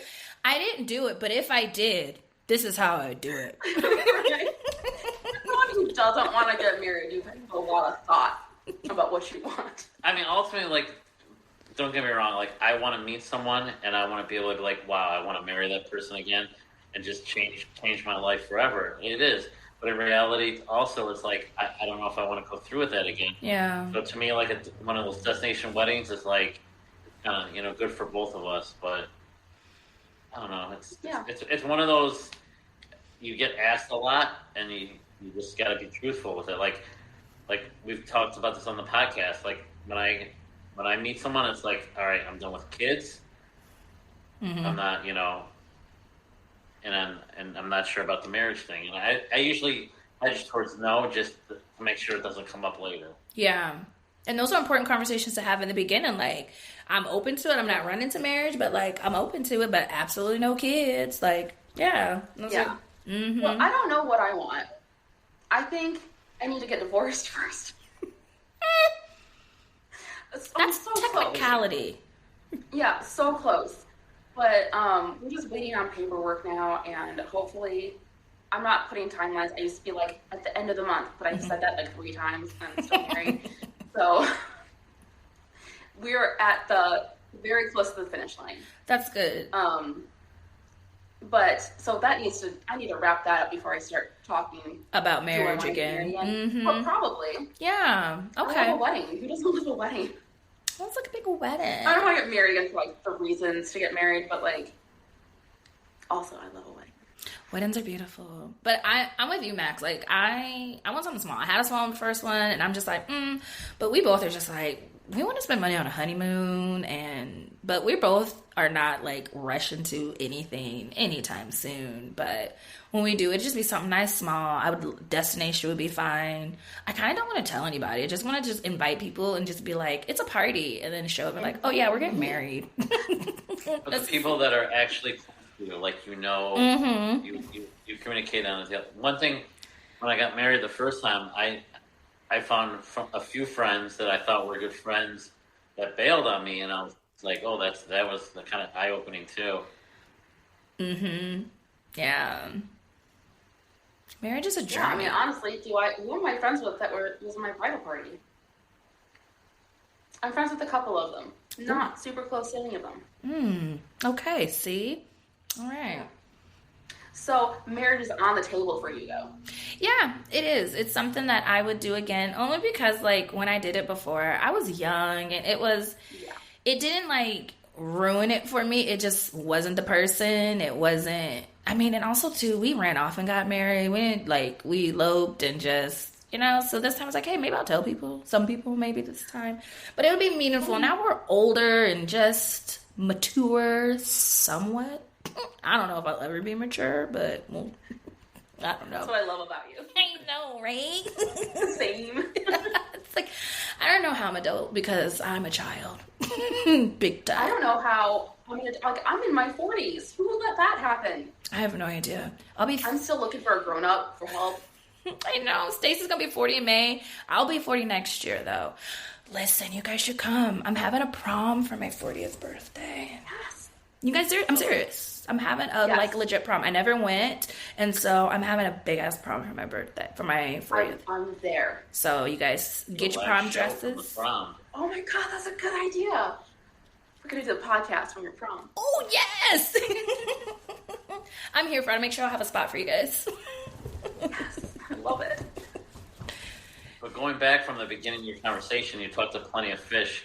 C: I didn't do it, but if I did, this is how I would do it.
B: Someone who doesn't want to get married, you have a lot of thought about what you want.
A: I mean, ultimately, like, don't get me wrong. Like, I want to meet someone, and I want to be able to be like, wow, I want to marry that person again, and just change my life forever. It is, but in reality, also, it's like I don't know if I want to go through with that again.
C: Yeah.
A: So to me, like one of those destination weddings is like, good for both of us. But I don't know. It's one of those you get asked a lot, and you just got to be truthful with it. Like we've talked about this on the podcast. Like when I meet someone, it's like, all right, I'm done with kids.
C: Mm-hmm.
A: I'm not, and I'm not sure about the marriage thing. And I usually hedge towards no, just to make sure it doesn't come up later.
C: Yeah. And those are important conversations to have in the beginning. Like, I'm open to it. I'm not running to marriage, but like, I'm open to it, but absolutely no kids. Like, yeah.
B: Yeah.
C: Mm-hmm.
B: Well, I don't know what I want. I think I need to get divorced first.
C: That's
B: so
C: technicality.
B: Close. Yeah, so close. But we're just waiting on paperwork now, and hopefully, I'm not putting timelines. I used to be like at the end of the month, but I've said that like 3 times, and I'm still married. So we're at the very close to the finish line.
C: That's good.
B: But so I need to wrap that up before I start talking
C: about
B: do I
C: marriage
B: wanna get
C: again.
B: married
C: Mm-hmm.
B: Well, probably.
C: Yeah.
B: I
C: Okay.
B: love a wedding. Who doesn't love a wedding?
C: That's like a big wedding.
B: I don't want to get married again for like the reasons to get married, but like also I love a wedding.
C: Weddings are beautiful. But I'm with you, Max. Like, I want something small. I had a small one the first one, and I'm just like, But we both are just like, we want to spend money on a honeymoon, but we both are not like rushing to anything anytime soon. But when we do, it'd just be something nice, small. Destination would be fine. I kind of don't want to tell anybody. I just want to just invite people and just be like, it's a party, and then show up and like, oh yeah, we're getting married.
A: But the people that are actually like
C: Mm-hmm.
A: you communicate on it. One thing, when I got married the first time, I found a few friends that I thought were good friends that bailed on me, and I was like, oh, that was the kind of eye opening too.
C: Mm-hmm. Yeah. Marriage is a journey.
B: Yeah, I mean, honestly, who am I friends with that was in my bridal party? I'm friends with a couple of them. Not super close to any of them.
C: Okay, see? All right.
B: So marriage is on the table for you, though.
C: Yeah, it is. It's something that I would do again, only because, like, when I did it before, I was young, and it didn't, like, ruin it for me. It just wasn't the person. It wasn't, and also, too, we ran off and got married. We eloped and just, so this time I was like, hey, maybe I'll tell people. Some people, maybe this time. But it would be meaningful. Now we're older and just mature somewhat. I don't know if I'll ever be mature, but I don't know.
B: That's what I love about you.
C: I know, right?
B: Same.
C: It's like, I don't know how I'm adult because I'm a child. Big time.
B: I don't know how. I'm in my 40s. Who would let that happen?
C: I have no idea.
B: I'm still looking for a grown up for help.
C: I know. Stacey's gonna be 40 in May. I'll be 40 next year, though. Listen, you guys should come. I'm having a prom for my 40th birthday.
B: Yes.
C: You guys, I'm serious. I'm having a legit prom. I never went, and so I'm having a big ass prom for my birthday, for my 40th.
B: I'm there.
C: So you guys get your prom dresses.
A: Prom.
B: Oh my god, that's a good idea. We're gonna do the podcast from your prom.
C: Oh yes! I'm here for it. I'll make sure I'll have a spot for you guys.
B: Yes, I love it.
A: But going back from the beginning of your conversation, you talked to Plenty of Fish.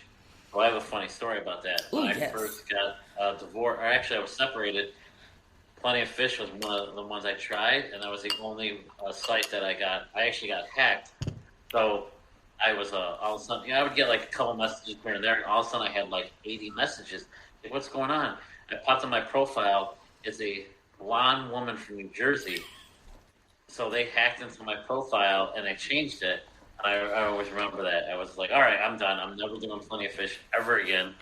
A: Well, I have a funny story about that. When I first got divorced, or actually I was separated, Plenty of Fish was one of the ones I tried, and that was the only site that I actually got hacked. So I was all of a sudden, I would get like a couple messages here and there, and all of a sudden I had like 80 messages. Like, what's going on? I popped on my profile. It's a blonde woman from New Jersey so they hacked into my profile and they changed it. I always remember that. I was like, all right, I'm done. I'm never doing Plenty of Fish ever again.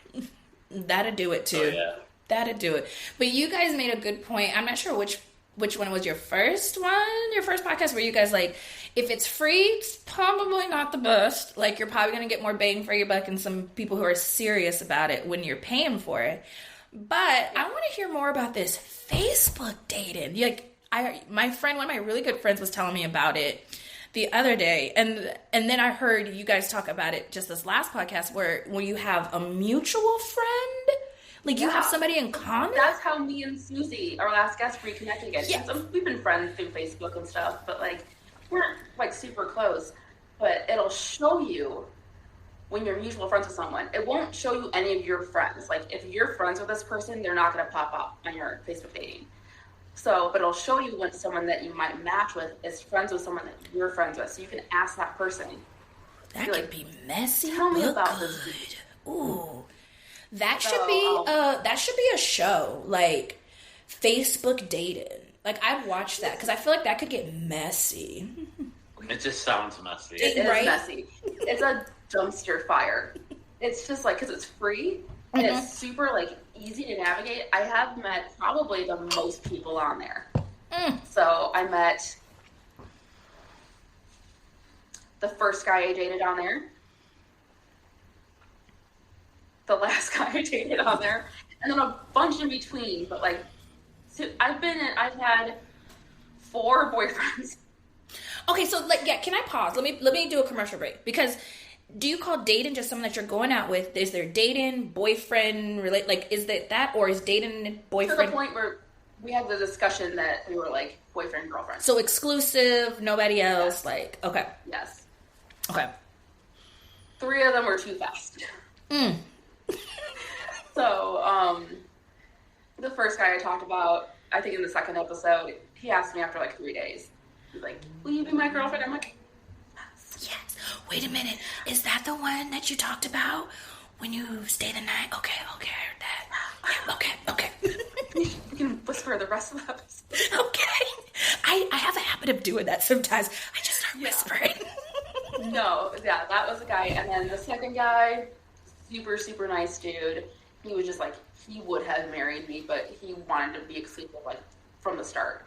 C: That'd do it too.
A: So, yeah.
C: That'd do it. But you guys made a good point. I'm not sure which one was your first podcast where you guys like, if it's free, it's probably not the best. Like, you're probably going to get more bang for your buck and some people who are serious about it when you're paying for it. But I want to hear more about this Facebook dating. Like, my friend, one of my really good friends was telling me about it the other day, and then I heard you guys talk about it just this last podcast where you have a mutual friend, like you have somebody in common.
B: That's how me and Susie, our last guest, reconnected again.
C: Yeah.
B: So we've been friends through Facebook and stuff, but like we're not like super close. But it'll show you when you're mutual friends with someone. It won't show you any of your friends. Like if you're friends with this person, they're not going to pop up on your Facebook dating. So, but it'll show you when someone that you might match with is friends with someone that you're friends with. So you can ask that person.
C: That could
B: like,
C: be messy.
B: Tell me
C: but
B: about
C: good.
B: this dude.
C: Ooh, that should be a show, like Facebook dating. Like, I'd watch that because I feel like that could get messy.
A: It just sounds messy.
B: It is
C: Right?
B: messy. It's a dumpster fire. It's just like, because it's free and it's super like easy to navigate. I have met probably the most people on there. So I met the first guy I dated on there, the last guy I dated on there, and then a bunch in between. But like, so I've had 4 boyfriends.
C: Okay, so like, yeah, can I pause? Let me do a commercial break, because do you call dating just someone that you're going out with? Is there dating, boyfriend, like, is that, or is dating boyfriend?
B: To the point where we had the discussion that we were like boyfriend, girlfriend.
C: So exclusive, nobody else,
B: Yes.
C: like, okay.
B: Yes.
C: Okay.
B: 3 of them were too fast. So, the first guy I talked about, I think in the second episode, he asked me after like 3 days. He's like, will you be my girlfriend? I'm like,
C: Yes. Wait a minute. Is that the one that you talked about when you stayed the night? Okay, I heard that. Yeah, okay.
B: you can whisper the rest of the episode.
C: Okay. I have a habit of doing that sometimes. I just start whispering.
B: No, yeah, that was the guy. And then the second guy, super, super nice dude. He was just like, he would have married me, but he wanted to be exclusive, like, from the start.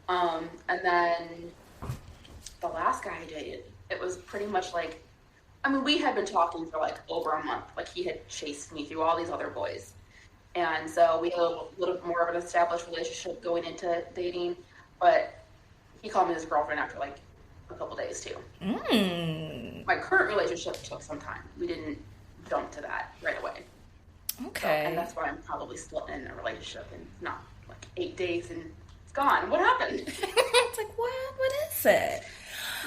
B: And then the last guy I dated, it was pretty much like, I mean, we had been talking for like over a month. Like, he had chased me through all these other boys. And so we had a little bit more of an established relationship going into dating, but he called me his girlfriend after like a couple days too. My current relationship took some time. We didn't jump to that right away.
C: Okay.
B: So, and that's why I'm probably still in a relationship and not like 8 days and it's gone. What happened?
C: It's like, what is it?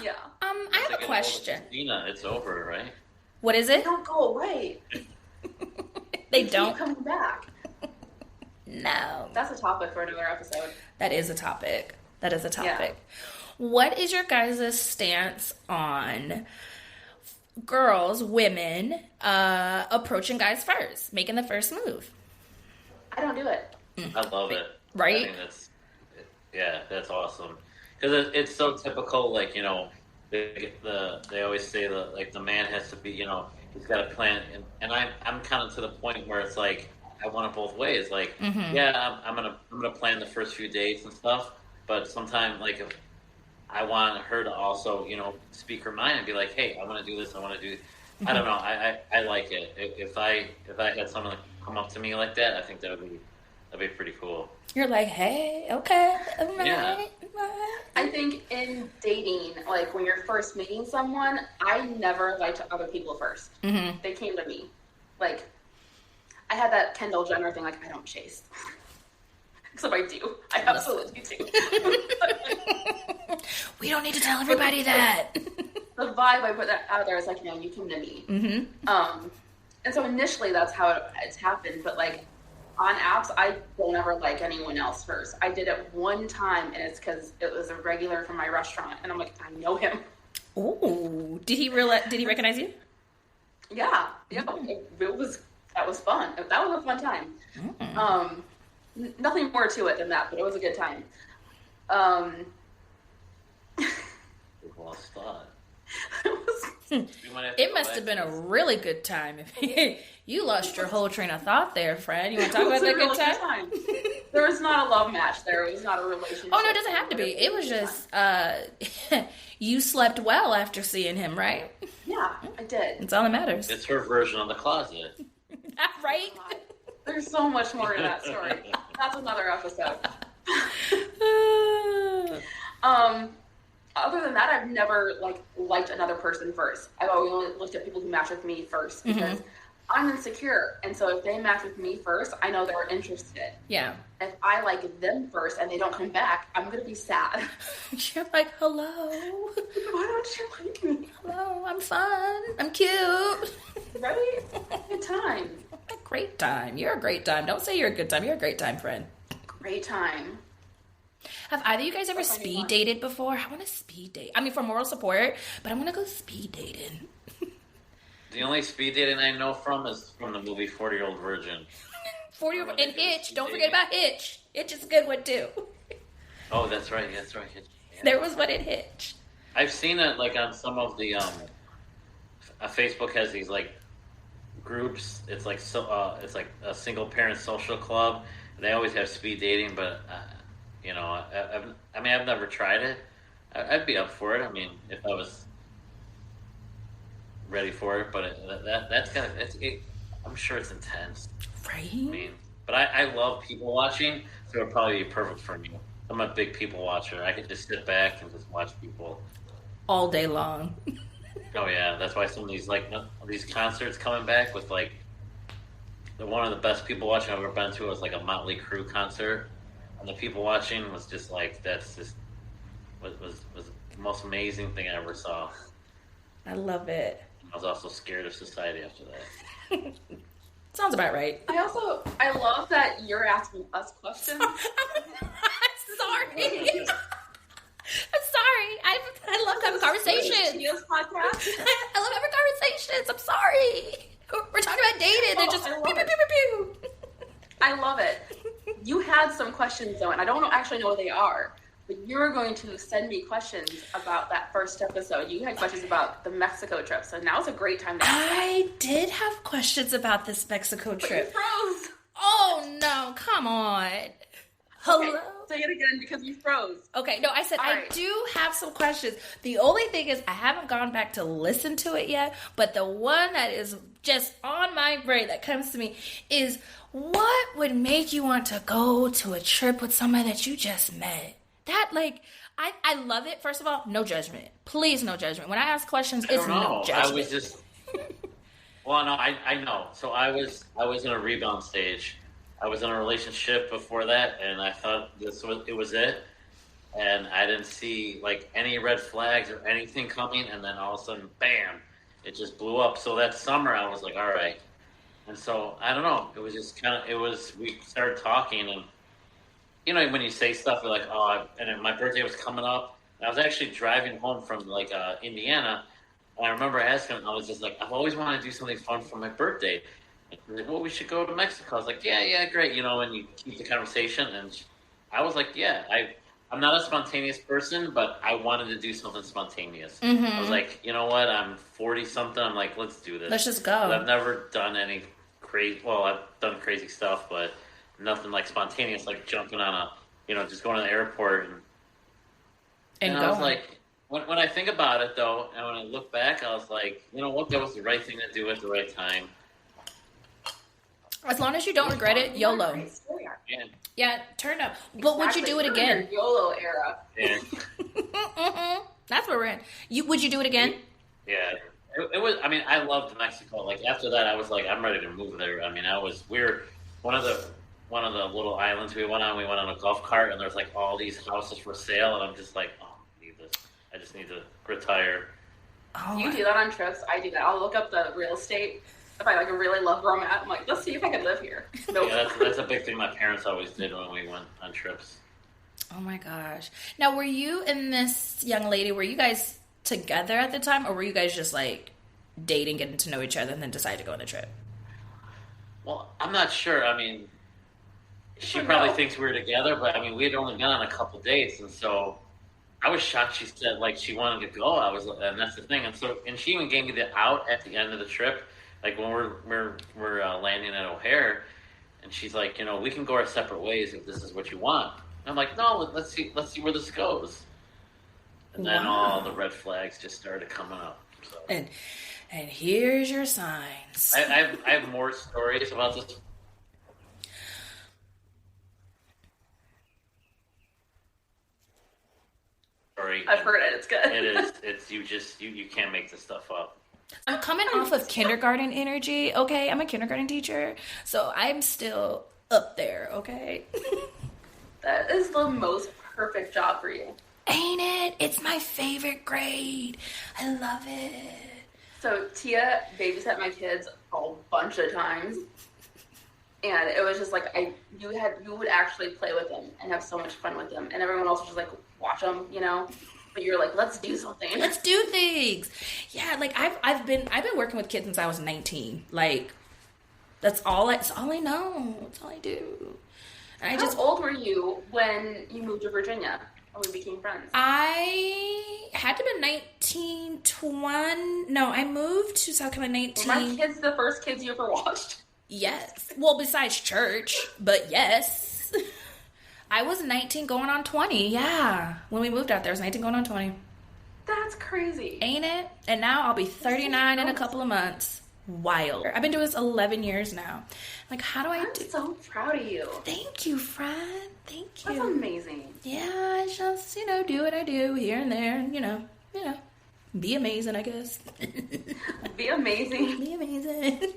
B: Yeah.
C: I have a question.
A: Christina, it's over, right?
C: What is
B: They
C: it?
B: don't go away.
C: They
B: Keep
C: don't?
B: coming back.
C: No.
B: That's a topic for another episode.
C: That is a topic. What is your guys' stance on girls, women, approaching guys first, making the first move?
B: I don't do it.
A: I love it.
C: Right?
A: I think that's awesome. Because it's so typical, like, you know, they always say that, like, the man has to be, you know, he's got a plan. And I'm kind of to the point where it's like, I want it both ways. Like, yeah, I'm gonna plan the first few dates and stuff, but sometimes, like, if I want her to also, you know, speak her mind and be like, hey, I want to do this, I want to do. I don't know. I like it. If I had someone come up to me like that, I think that'd be pretty cool.
C: You're like, hey, okay.
A: Yeah.
C: Right.
B: I think in dating, like when you're first meeting someone, I never liked other people first. They came to me. Like, I had that Kendall Jenner thing, like, I don't chase. Except I do. I absolutely do.
C: We don't need to tell everybody that.
B: The vibe I put that out there is like, you come to me. And so initially that's how it's happened. But like on apps, I don't ever like anyone else first. I did it one time, and it's because it was a regular from my restaurant, and I'm like, I know him.
C: Ooh, did he recognize you?
B: Yeah, that was fun. That was a fun time. Nothing more to it than that, but it was a good time.
A: lost thought.
B: It
C: It must have been a really good time. You lost your whole train of thought there, Fred. You want to talk about
B: was a
C: that
B: really
C: good time?
B: There was not a love match there. It was not a relationship.
C: Oh, no, it doesn't have to be. It was just, you slept well after seeing him, right?
B: Yeah, I did.
C: That's all that matters.
A: It's her version of the closet.
C: Right?
B: God. There's so much more to that story. That's another episode. Other than that, I've never liked another person first. I've always only looked at people who match with me first because I'm insecure, and so if they match with me first, I know they're interested.
C: Yeah.
B: If I like them first and they don't come back, I'm gonna be sad.
C: You're like, hello.
B: Why don't you like me?
C: Hello, I'm fun. I'm cute.
B: Right? Good time.
C: A great time. You're a great time. Don't say you're a good time. You're a great time, friend.
B: Great time.
C: Have either of you guys ever speed dated before? I want to speed date. I mean, for moral support, but I want to go speed dating.
A: The only speed dating I know from is from the movie 40-Year-Old Virgin.
C: 40 and Hitch. Don't forget about Hitch. Hitch is a good one, too.
A: Oh, that's right. Yeah.
C: There was one in Hitch.
A: I've seen it on some of the Facebook has these groups. It's it's like a single parent social club. They always have speed dating, but I've never tried it. I'd be up for it. I mean, if I was ready for it, but I'm sure it's intense.
C: Right?
A: I mean, but I love people watching, so it'd probably be perfect for me. I'm a big people watcher. I could just sit back and just watch people
C: all day long.
A: Oh yeah, that's why some of these concerts coming back with one of the best people watching I've ever been to was a Motley Crue concert, and the people watching was just was the most amazing thing I ever saw.
C: I love it.
A: I was also scared of society after that.
C: Sounds about right.
B: I love that you're asking us questions.
C: I'm sorry. I'm sorry. I love having conversations.
B: Yes, podcast.
C: I love having conversations. I'm sorry. We're talking about dating. They're just pew, pew, pew, pew, pew.
B: I love it. You had some questions though, and I don't actually know what they are. But you're going to send me questions about that first episode. You had questions about the Mexico trip, so now's a great time to ask.
C: I did have questions about this Mexico trip.
B: You froze.
C: Oh no! Come on. Hello.
B: Okay, say it again because you froze.
C: Okay, no, I said I do have some questions. The only thing is I haven't gone back to listen to it yet, but the one that is just on my brain that comes to me is, what would make you want to go to a trip with somebody that you just met? That, I love it. First of all, no judgment. Please, no judgment. When I ask questions, it's no judgment.
A: I was just... Well, no, I know. So I was in a rebound stage. I was in a relationship before that, and I thought it was it. And I didn't see, any red flags or anything coming, and then all of a sudden, bam, it just blew up. So that summer, I was like, all right. And so, I don't know. It was just we started talking, and when you say stuff, you're like, oh, and my birthday was coming up. And I was actually driving home from Indiana, and I remember asking him, I was just like, I've always wanted to do something fun for my birthday. And he was like, well, we should go to Mexico. I was like, yeah, great. And you keep the conversation, and I was like, yeah, I'm not a spontaneous person, but I wanted to do something spontaneous.
C: Mm-hmm.
A: I was like, you know what? I'm 40 something. I'm like, let's do this.
C: Let's just go.
A: But I've never done any crazy. Well, I've done crazy stuff, but nothing spontaneous, jumping on just going to the airport and I was like, when I think about it though, and when I look back, I was like, you know what, that was the right thing to do at the right time.
C: As long as you don't regret it, YOLO. Yeah, turn up. But would you do it again?
B: YOLO era.
A: Yeah.
C: That's where we're in. Would you do it again?
A: Yeah. It was. I mean, I loved Mexico. After that, I was like, I'm ready to move there. I mean, we're one of the little islands we went on. We went on a golf cart, and there's all these houses for sale, and I'm just like, oh, I need this. I just need to retire.
C: Oh,
B: you do that on trips. I do that. I'll look up the real estate. If I really love where I'm at, I'm like, let's see if I can live here. Nope.
A: Yeah, that's a big thing my parents always did when we went on trips.
C: Oh my gosh! Now, were you and this young lady? Were you guys together at the time, or were you guys just dating, getting to know each other, and then decide to go on the trip?
A: Well, I'm not sure. I mean, she probably thinks we were together, but I mean, we had only been on a couple dates, and so I was shocked. She said like she wanted to go. And that's the thing. And she even gave me the out at the end of the trip, like when we're landing at O'Hare, and she's like, we can go our separate ways if this is what you want. And I'm like, no, let's see where this goes. And then all the red flags just started coming up. So.
C: And here's your signs.
A: I have more stories about this. Story.
B: I've heard it. It's good.
A: It is. It's you can't make this stuff up.
C: I'm coming off of kindergarten energy, okay? I'm a kindergarten teacher, so I'm still up there, okay?
B: That is the most perfect job for you.
C: Ain't it? It's my favorite grade. I love it.
B: So Tia babysat my kids a bunch of times, and it was just like you would actually play with them and have so much fun with them, and everyone else was just like watch them, But you're like, let's do something.
C: Let's do things. Yeah, like I've been working with kids since I was 19. Like that's all I know. That's all I do. And
B: How old were you when you moved to Virginia? And we became friends.
C: I had to be 19, 20. No, I moved to South Carolina 19.
B: Were my kids the first kids you ever watched?
C: Yes. Well, besides church, but yes. I was 19 going on 20. Yeah. When we moved out there, I was 19 going on 20.
B: That's crazy.
C: Ain't it? And now I'll be 39 in a couple of months. Wild. I've been doing this 11 years now. Like, how do
B: I'm so proud of you.
C: Thank you, friend. Thank you.
B: That's amazing.
C: Yeah, I just, do what I do here and there. And, be amazing, I guess.
B: Be amazing.
C: Be amazing.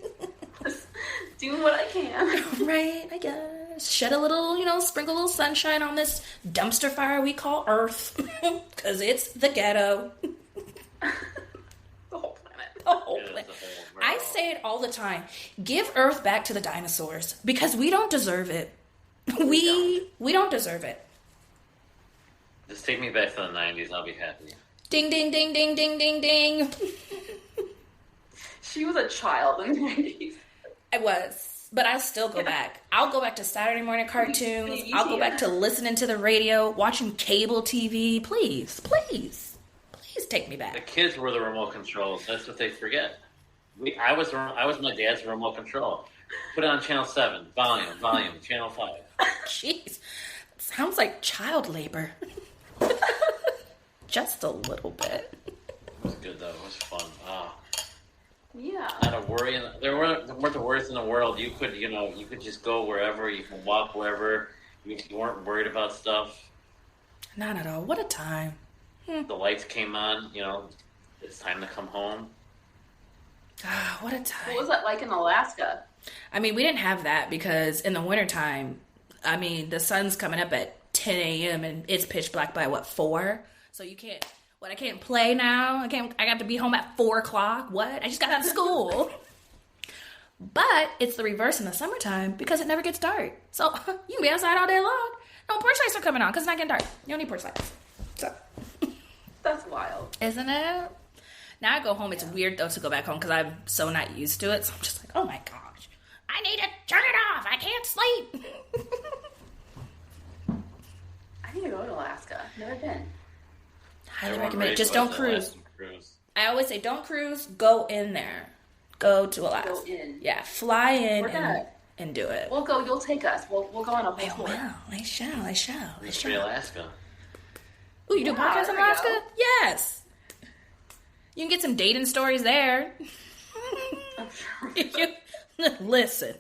B: Doing what I can.
C: Right, I guess. Shed a little, sprinkle a little sunshine on this dumpster fire we call Earth. Because it's the ghetto.
B: The whole planet.
C: The whole planet. I say it all the time. Give Earth back to the dinosaurs. Because we don't deserve it. We don't deserve it.
A: Just take me back to the 90s. I'll be happy.
C: Ding, ding, ding, ding, ding, ding, ding.
B: She was a child in the 90s.
C: I was. But I'll still go back. I'll go back to Saturday morning cartoons. I'll go back to listening to the radio, watching cable TV. Please, please, please take me
A: The
C: back.
A: kids were the remote controls. That's what they forget. I was my dad's remote control. Put it on channel 7, volume, channel 5.
C: Jeez. Sounds like child labor. Just a little bit.
A: It was good though. It was fun. Oh.
B: Yeah.
A: Not a worry. There weren't the worries in the world. You could just go wherever. You can walk wherever. You weren't worried about stuff.
C: Not at all. What a time.
A: The lights came on. It's time to come home.
C: Ah, what a time.
B: What was that like in Alaska?
C: I mean, we didn't have that because in the wintertime, the sun's coming up at 10 a.m. and it's pitch black by 4? So you can't, I can't play now? I got to be home at 4 o'clock? What? I just got out of school. But it's the reverse in the summertime because it never gets dark. So you can be outside all day long. No porch lights are coming on because it's not getting dark. You don't need porch lights. So.
B: That's wild.
C: Isn't it? Now I go home. It's weird, though, to go back home because I'm so not used to it. So I'm just like, oh, my gosh. I need to turn it off. I can't sleep.
B: I need to go to Alaska. Never been.
C: Highly recommend it. Just don't cruise. I always say don't cruise. Go in there. Go to Alaska.
B: Go in.
C: Yeah, fly in
B: We're
C: and do it.
B: We'll go. You'll take us. We'll go on a
C: I
B: whole tour.
C: will. I shall.
A: It's free Alaska.
C: Ooh, you do
B: Yeah,
C: podcasts in
B: there you
C: Alaska?
B: go.
C: Yes. You can get some dating stories there.
B: I'm sure.
C: Listen,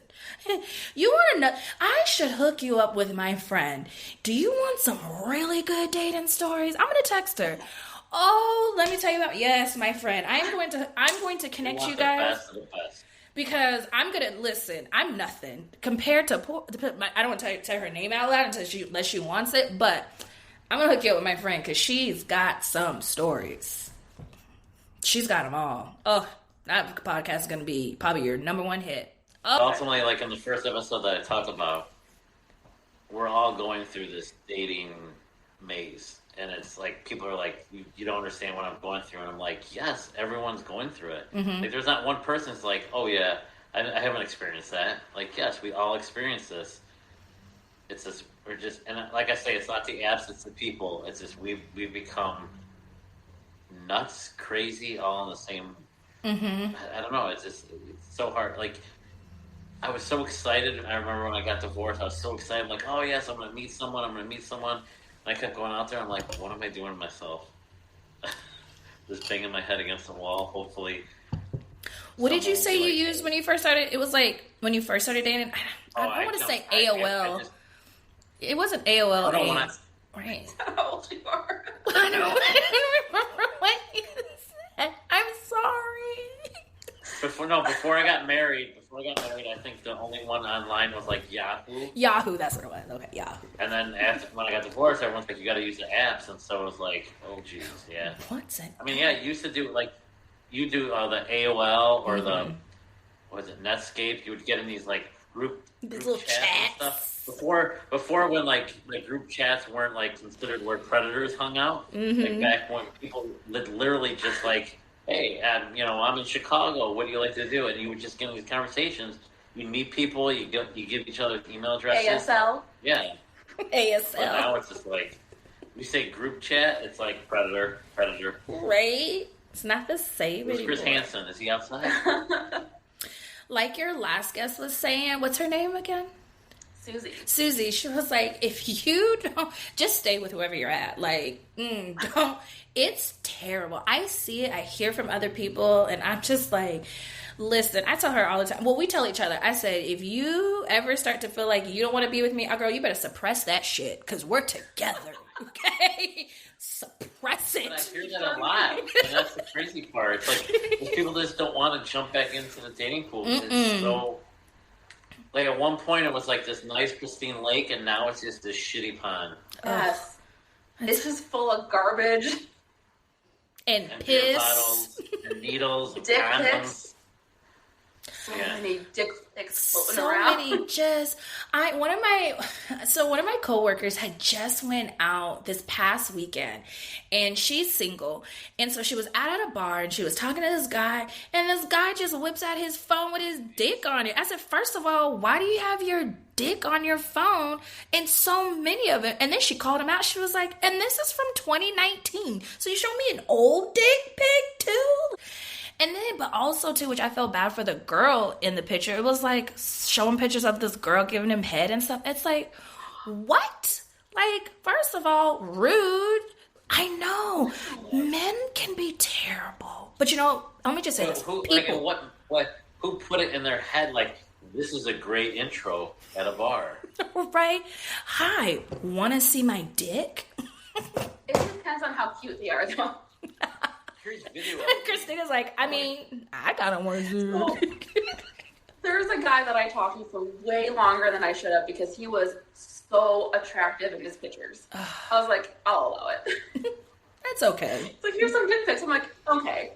C: you want to know? I should hook you up with my friend. Do you want some really good dating stories? I'm gonna text her. Oh, let me tell you about. Yes, my friend. I'm going to connect you guys because I'm gonna listen. I'm nothing compared to. I don't want to tell her name out loud unless she wants it. But I'm gonna hook you up with my friend because she's got some stories. She's got them all. Oh. That podcast is going to be probably your number 1 hit. Oh.
A: Ultimately, like in the first episode that I talked about, we're all going through this dating maze. And it's like, people are like, you don't understand what I'm going through. And I'm like, yes, everyone's going through it.
C: Mm-hmm.
A: Like, there's not one person that's like, oh yeah, I haven't experienced that. Like, yes, we all experience this. It's this we're just, and like I say, it's not the apps, it's the people. It's just we've become nuts, crazy, all in the same. I don't know. It's so hard. Like I was so excited. I remember when I got divorced, I was so excited. I'm like, oh yes, I'm gonna meet someone. I'm gonna meet someone. And I kept going out there. I'm like, what am I doing to myself? Just banging my head against the wall. Hopefully.
C: What did you say you used when you first started? It was like when you first started dating. I want to say AOL. It wasn't AOL.
A: I don't want to.
C: Right.
B: How old you are?
C: I don't remember what you said. I'm sorry.
A: Before I got married, I think the only one online was like Yahoo.
C: Yahoo, that's what it was. Okay, Yahoo.
A: And then when I got divorced, everyone's like, you got to use the apps, and so it was like, oh jeez, yeah.
C: What's it?
A: I mean, yeah, you used to do like, you do the AOL or the, what was it, Netscape? You would get in these like group
C: little
A: chats and stuff. Before when like group chats weren't like considered where predators hung out. Like back when people literally just like, hey, I'm in Chicago. What do you like to do? And you would just get in these conversations. You meet people. You give each other email addresses.
B: ASL.
A: Yeah.
C: ASL.
A: But now it's just like, we say group chat. It's like predator.
C: Right. It's not the same
A: Who's
C: anymore.
A: Chris Hansen? Is he outside?
C: Like your last guest was saying, what's her name again? Susie, she was like, if you don't, just stay with whoever you're at. Like, don't. It's terrible. I see it. I hear from other people, and I'm just like, listen, I tell her all the time. Well, we tell each other. I said, if you ever start to feel like you don't want to be with me, girl, you better suppress that shit, because we're together, okay? Suppress it.
A: But I hear that a lot, and that's the crazy part. It's like, these people just don't want to jump back into the dating pool. It's so... Like, at one point, it was like this nice, pristine lake, and now it's just this shitty pond.
B: Yes. It's just full of garbage.
C: And
A: beer
C: piss.
A: bottles, and needles, and
B: Dick
A: condoms.
B: pics. So many dick pics floating
C: So
B: around.
C: many one of my coworkers had just went out this past weekend, and she's single, and so she was out at a bar and she was talking to this guy, and this guy just whips out his phone with his dick on it. I said, first of all, why do you have your dick on your phone and so many of it? And then she called him out. She was like, and this is from 2019, so you show me an old dick pic too? And then, but also too, which I felt bad for the girl in the picture. It was like showing pictures of this girl giving him head and stuff. It's like, what? Like, first of all, rude. I know men can be terrible, but let me just say this:
A: Who put it in their head? Like, this is a great intro at a bar,
C: right? Hi, want to see my dick?
B: It depends on how cute they are, though.
C: Christina's like, I mean, I kind of want to do it.
B: There's a guy that I talked to for way longer than I should have because he was so attractive in his pictures. I was like, I'll allow it.
C: That's okay.
B: It's like, here's some dick pics. I'm like, okay.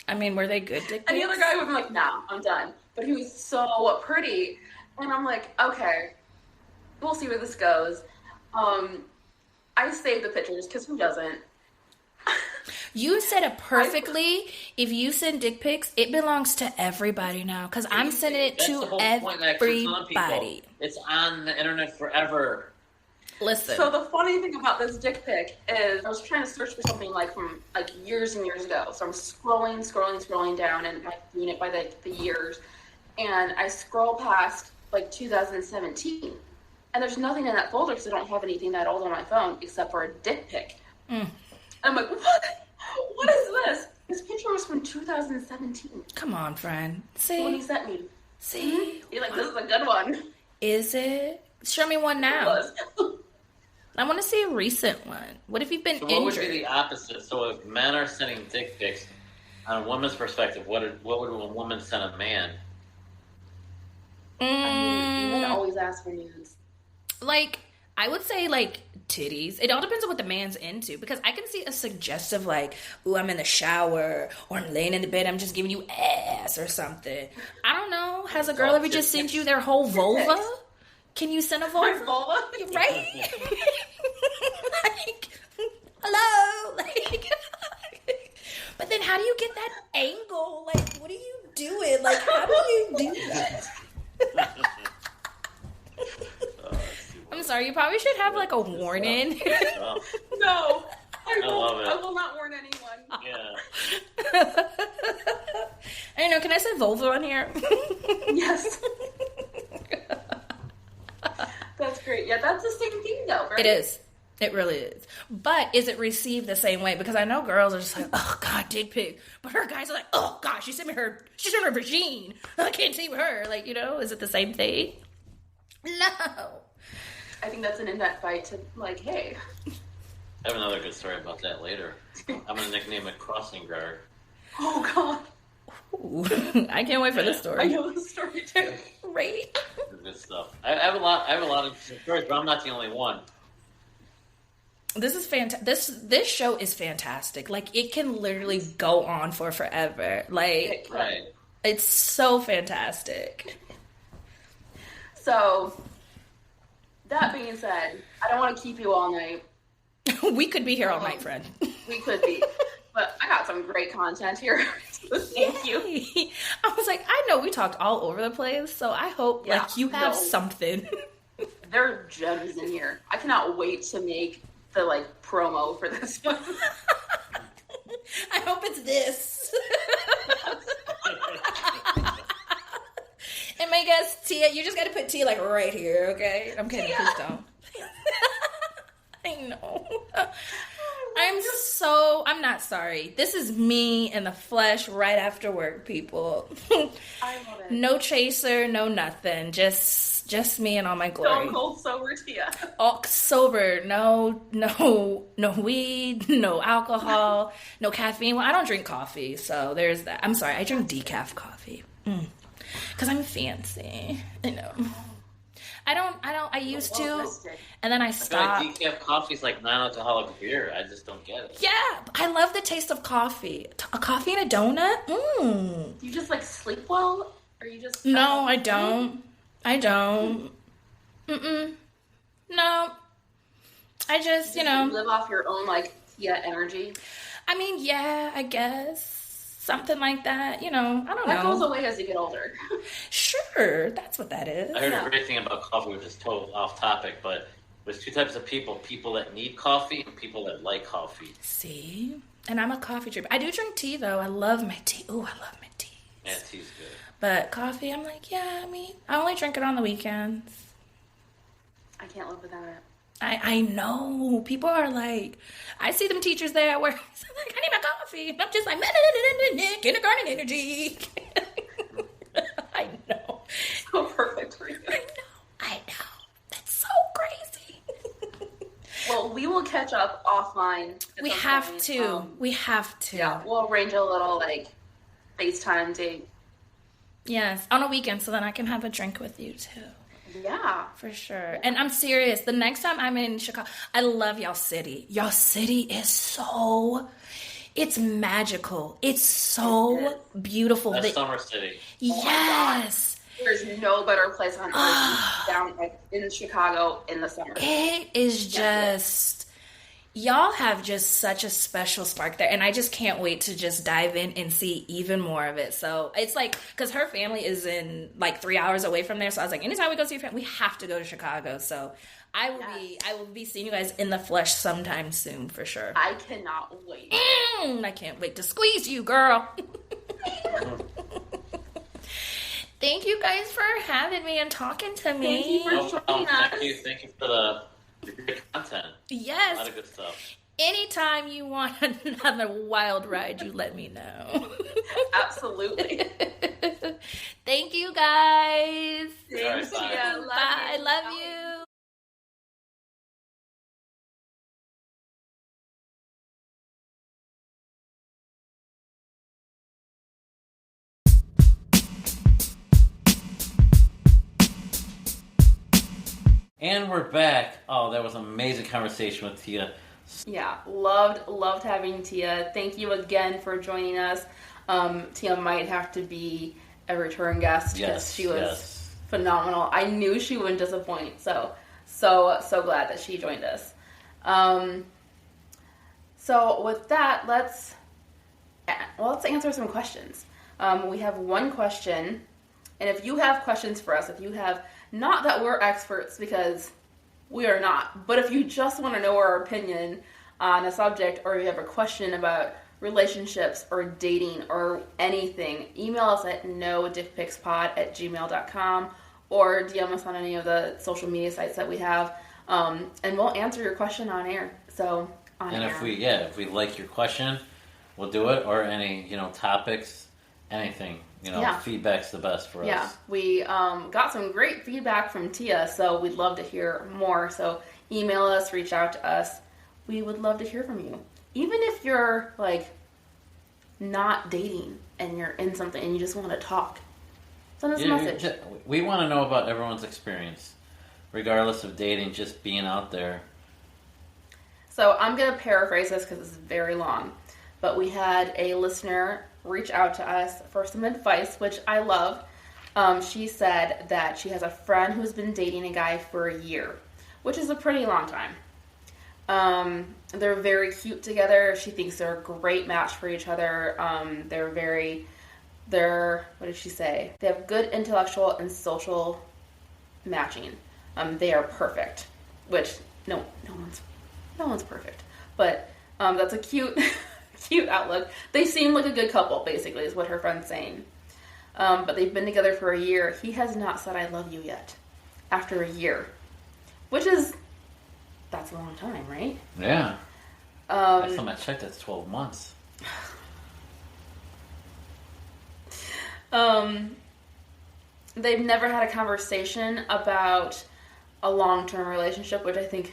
C: I mean, were they good dick pics?
B: And the other guy would be like, nah, I'm done. But he was so pretty. And I'm like, okay, we'll see where this goes. I saved the pictures because who doesn't?
C: You said it perfectly. If you send dick pics, it belongs to everybody now. Because I'm sending it to everybody.
A: It's on the internet forever.
C: Listen.
B: So the funny thing about this dick pic is I was trying to search for something like from like years and years ago. So I'm scrolling down and like doing it by the years. And I scroll past like 2017. And there's nothing in that folder because I don't have anything that old on my phone except for a dick pic. I'm like, what? What is this? This picture was from 2017.
C: Come on, friend. See?
B: When he sent me.
C: See?
B: You're like, this is a good one.
C: Is it? Show me one now. I want to see a recent one. What if you've been injured?
A: What would be the opposite? So if men are sending dick pics, on a woman's perspective, what would a woman send a man?
B: I mean, men always ask for nudes.
C: Like, I would say, like, titties. It all depends on what the man's into. Because I can see a suggestive, like, ooh, I'm in the shower, or I'm laying in the bed, I'm just giving you ass or something. I don't know. Has a girl ever just sent you their whole vulva? Can you send a vulva?
B: My vulva?
C: Right? Like, hello? Like, but then how do you get that angle? Like, what are you doing? Like, how do you do that? I'm sorry. You probably should have like a warning.
A: Well,
B: No,
A: I love it.
B: I will not warn anyone.
A: yeah.
C: I know. Can I say Volvo on here?
B: Yes. That's great. Yeah, that's the same thing though, right?
C: It is. It really is. But is it received the same way? Because I know girls are just like, oh God, dick pic. But her guys are like, oh God, she sent me her vagine. I can't see her. Like, you know, is it the same thing? No.
B: I think that's an in-depth fight to like, hey.
A: I have another good story about that later. I'm going to nickname it Crossing Guard.
B: Oh God.
C: Ooh. I can't wait for this
B: I
C: story.
B: know the story too.
C: Right?
A: Good stuff. I have a lot of stories, but I'm not the only one.
C: This is fantastic. This show is fantastic. Like, it can literally go on for forever. Like,
A: Right.
C: it's so fantastic.
B: So, that being said, I don't want to keep you all night.
C: We could be here all night, friend.
B: We could be. But I got some great content here. So thank you.
C: I was like, I know we talked all over the place, so I hope
B: Yeah,
C: like you have
B: no.
C: something.
B: There are gems in here. I cannot wait to make the like promo for this one.
C: I hope it's this. And my guest Tia, you just got to put Tia like right here, okay? I'm kidding,
B: Tia.
C: please don't. I know. I'm not sorry. This is me in the flesh right after work, people.
B: I love it.
C: No chaser, no nothing. Just me and all my glory.
B: Stone cold sober Tia.
C: All sober, no weed, no alcohol, no caffeine. Well, I don't drink coffee, so there's that. I'm sorry, I drink decaf coffee. Because I'm fancy. I know. I used to, and then I
A: I feel
C: stopped.
A: like decaf coffee is like non-alcoholic beer. I just don't get it.
C: Yeah, I love the taste of coffee. A coffee and a donut?
B: Do you just like sleep well? Or you just
C: No, I don't. Mm-mm. No. I just,
B: You live off your own like Tia energy.
C: I mean, yeah, I guess. Something like that, I don't
B: That goes
C: know.
B: away as you get older.
C: Sure, that's what that is.
A: I heard
B: Yeah.
A: a great thing about coffee, which is total off topic, but there's two types of people: people that need coffee and people that like coffee.
C: See? And I'm a coffee drinker. I do drink tea, though. I love my tea. Ooh, I love my tea.
A: Yeah, tea's good.
C: But coffee, I'm like, yeah, I only drink it on the weekends.
B: I can't live without it.
C: I know. People are like, I see them teachers there where I'm like, I need my coffee. And I'm just like, kindergarten energy. I know.
B: So perfect for you.
C: I know. That's so crazy.
B: Well, we will catch up offline. at
C: We
B: some
C: have
B: point.
C: to. We have to.
B: Yeah, we'll arrange a little like FaceTime date.
C: Yes, on a weekend so then I can have a drink with you too.
B: Yeah.
C: For sure. And I'm serious. The next time I'm in Chicago, I love y'all city. Y'all city is it's magical. It's so beautiful.
A: That's Summer City.
C: Yes.
B: There's no better place on earth down like, in Chicago in the summer.
C: It is just, y'all have just such a special spark there. And I just can't wait to just dive in and see even more of it. So it's like, because her family is in like 3 hours away from there. So I was like, anytime we go see your family, we have to go to Chicago. So I will be seeing you guys in the flesh sometime soon for sure.
B: I cannot wait.
C: I can't wait to squeeze you, girl. Thank you guys for having me and talking to me.
B: Thank you for
A: No problem.
B: joining us.
A: Thank you for the great content. A lot
C: Yes.
A: of good stuff.
C: Anytime you want another wild ride, you let me know.
B: Absolutely.
C: Thank you guys.
B: Thanks,
A: bye.
B: Tia. Love
C: Bye.
B: you.
C: Love you.
A: And we're back. Oh, that was an amazing conversation with Tia.
B: Yeah, loved having Tia. Thank you again for joining us. Tia might have to be a return guest because
A: Yes,
B: she was
A: yes.
B: phenomenal. I knew she wouldn't disappoint. So glad that she joined us. So with that, let's answer some questions. We have one question, and if you have questions for us, if you have, not that we're experts, because we are not. But if you just want to know our opinion on a subject, or you have a question about relationships or dating or anything, email us at nodickpicspod@gmail.com or DM us on any of the social media sites that we have, and we'll answer your question on air. So on
A: And
B: air.
A: if we like your question, we'll do it, or any, topics, anything.
B: Yeah.
A: Feedback's the best for
B: Yeah,
A: us.
B: we got some great feedback from Tia, so we'd love to hear more. So email us, reach out to us. We would love to hear from you. Even if you're, not dating and you're in something and you just want to talk, send us a message.
A: We want to know about everyone's experience, regardless of dating, just being out there.
B: So I'm going to paraphrase this because it's very long. But we had a listener reach out to us for some advice, which I love. She said that she has a friend who's been dating a guy for a year, which is a pretty long time. They're very cute together. She thinks they're a great match for each other. What did she say? They have good intellectual and social matching. They are perfect, which no one's perfect, but that's a cute cute outlook. They seem like a good couple, basically, is what her friend's saying. But they've been together for a year. He has not said I love you yet after a year, that's a long time, right?
A: Yeah. Last time I checked, that's 12 months.
B: They've never had a conversation about a long-term relationship, which I think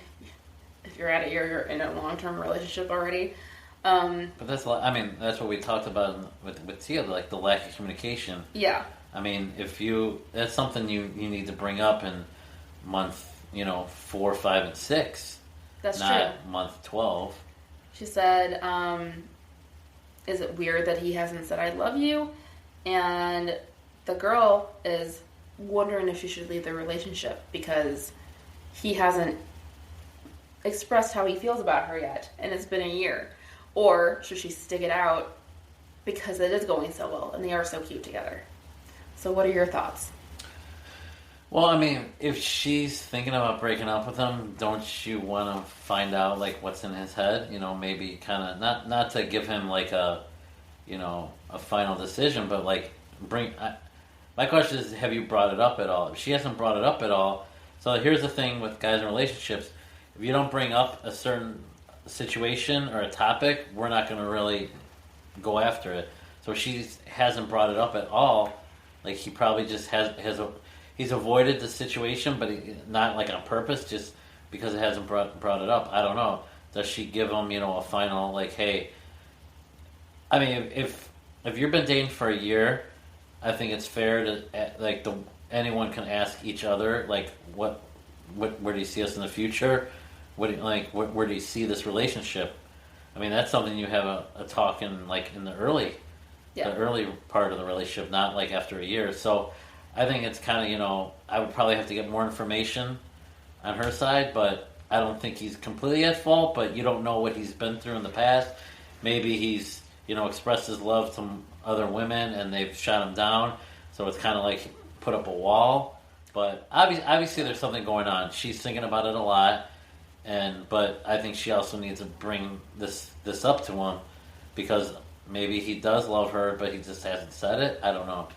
B: if you're at a year, you're in a long-term relationship already.
A: But that's what we talked about with Tia, like the lack of communication.
B: Yeah.
A: I mean, that's something you need to bring up in month, 4, 5, and 6.
B: That's
A: not
B: true.
A: month 12.
B: She said, is it weird that he hasn't said I love you? And the girl is wondering if she should leave the relationship because he hasn't expressed how he feels about her yet, and it's been a year. Or should she stick it out because it is going so well and they are so cute together? So what are your thoughts?
A: Well, I mean, if she's thinking about breaking up with him, don't you want to find out what's in his head? Maybe kind of not to give him a final decision, but my question is, have you brought it up at all? If she hasn't brought it up at all, so here's the thing with guys in relationships: if you don't bring up a certain situation or a topic, we're not going to really go after it. So if she hasn't brought it up at all, he probably just he's avoided the situation, but not on purpose, just because it hasn't brought it up. I don't know. Does she give him, a final hey? I mean, if you've been dating for a year, I think it's fair to anyone can ask each other what where do you see us in the future? Where do you see this relationship? I mean, that's something you have a talk in in the early part of the relationship, not after a year. So I think it's kind of, I would probably have to get more information on her side, but I don't think he's completely at fault, but you don't know what he's been through in the past. Maybe he's, expressed his love to other women and they've shot him down. So it's kind of put up a wall. But obviously there's something going on. She's thinking about it a lot. But I think she also needs to bring this up to him because maybe he does love her, but he just hasn't said it. I don't know.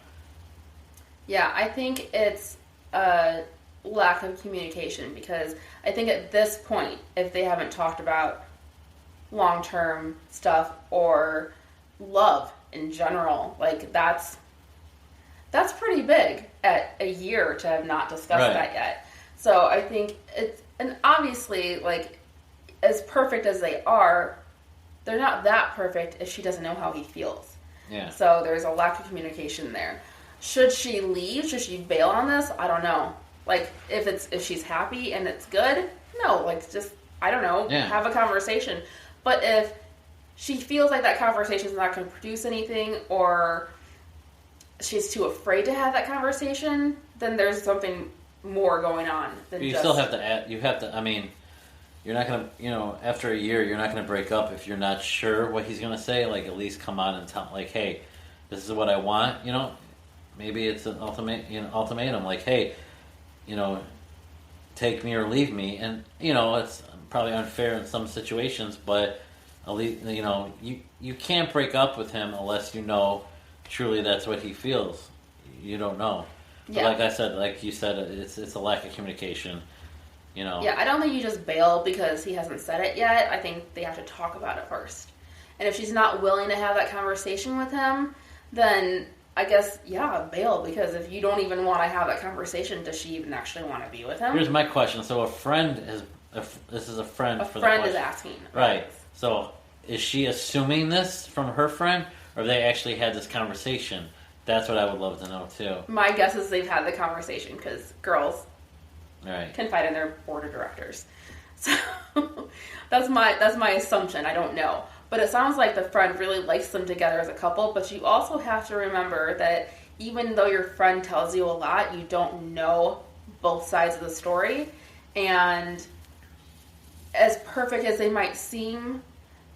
B: Yeah, I think it's a lack of communication because I think at this point, if they haven't talked about long-term stuff or love in general, that's pretty big at a year to have not discussed that yet. So I think and obviously, as perfect as they are, they're not that perfect if she doesn't know how he feels.
A: Yeah.
B: So there's a lack of communication there. Should she leave? Should she bail on this? I don't know. If she's happy and it's good, no. Just I don't know.
A: Yeah.
B: Have a conversation. But if she feels like that conversation is not going to produce anything, or she's too afraid to have that conversation, then there's something more going on than
A: you
B: just...
A: still have to add, I mean, you're not going to, after a year, you're not going to break up if you're not sure what he's going to say. At least come on and tell, hey, this is what I want, Maybe it's an ultimatum, hey, take me or leave me. And, you know, it's probably unfair in some situations, but at least, you know, you can't break up with him unless you know truly that's what he feels. You don't know.
B: Yeah.
A: But like you said, it's a lack of communication. You know.
B: Yeah, I don't think you just bail because he hasn't said it yet. I think they have to talk about it first. And if she's not willing to have that conversation with him, then I guess, yeah, bail. Because if you don't even want to have that conversation, does she even actually want to be with him?
A: Here's my question. So this is a friend.
B: A
A: for
B: friend
A: the
B: is
A: question.
B: asking.
A: Right. So is she assuming this from her friend, or they actually had this conversation? That's what I would love to know too.
B: My guess is they've had the conversation because girls
A: Right.
B: confide in their board of directors. So that's my assumption. I don't know. But it sounds like the friend really likes them together as a couple, but you also have to remember that even though your friend tells you a lot, you don't know both sides of the story. And as perfect as they might seem,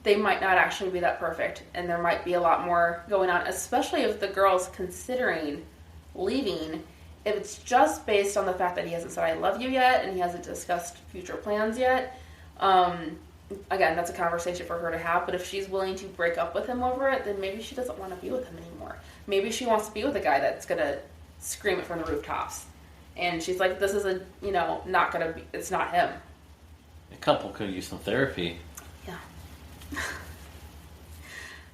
B: they might not actually be that perfect. And there might be a lot more going on, especially if the girl's considering leaving. If it's just based on the fact that he hasn't said I love you yet and he hasn't discussed future plans yet, again, that's a conversation for her to have. But if she's willing to break up with him over it, then maybe she doesn't want to be with him anymore. Maybe she wants to be with a guy that's going to scream it from the rooftops. And she's like, this is not going to be, it's not him.
A: A couple could use some therapy.
B: Yeah.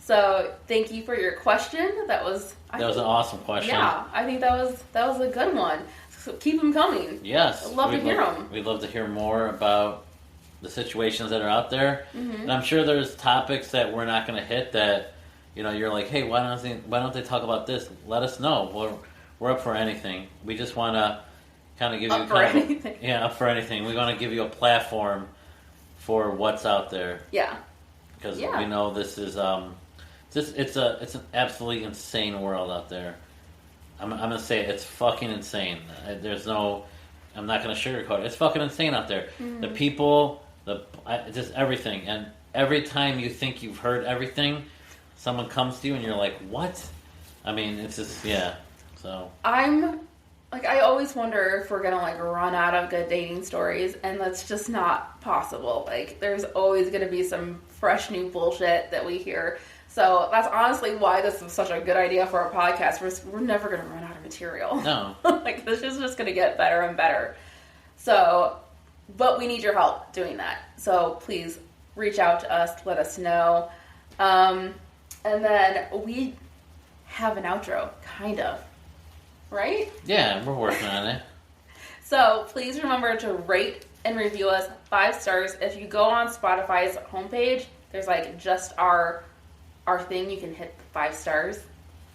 B: So thank you for your question. That was
A: an awesome question.
B: Yeah, I think that was a good one. So keep them coming.
A: Yes,
B: I'd love to hear them.
A: We'd love to hear more about the situations that are out there,
B: Mm-hmm.
A: and I'm sure there's topics that we're not going to hit that, you know, you're like, hey, why don't they talk about this? Let us know. We're up for anything. We just want to kind of give you
B: Up for anything.
A: Up for anything. We want to give you a platform for what's out there.
B: Yeah.
A: Because
B: Yeah.
A: we know this is it's an absolutely insane world out there. I'm gonna say it's fucking insane. I'm not gonna sugarcoat it. It's fucking insane out there.
B: Mm-hmm.
A: The people, just everything, and every time you think you've heard everything, someone comes to you and you're like, what? I mean, it's just So
B: I always wonder if we're gonna run out of good dating stories, and that's just not possible. There's always gonna be some fresh new bullshit that we hear. So that's honestly why this is such a good idea for a podcast. We're never gonna run out of material.
A: no,
B: This is just gonna get better and better. So, but we need your help doing that. So please reach out to us, let us know, and then we have an outro, kind of. Right?
A: yeah, we're working on it.
B: So please remember to rate and review us 5 stars. If you go on Spotify's homepage, there's just our thing. You can hit 5 stars.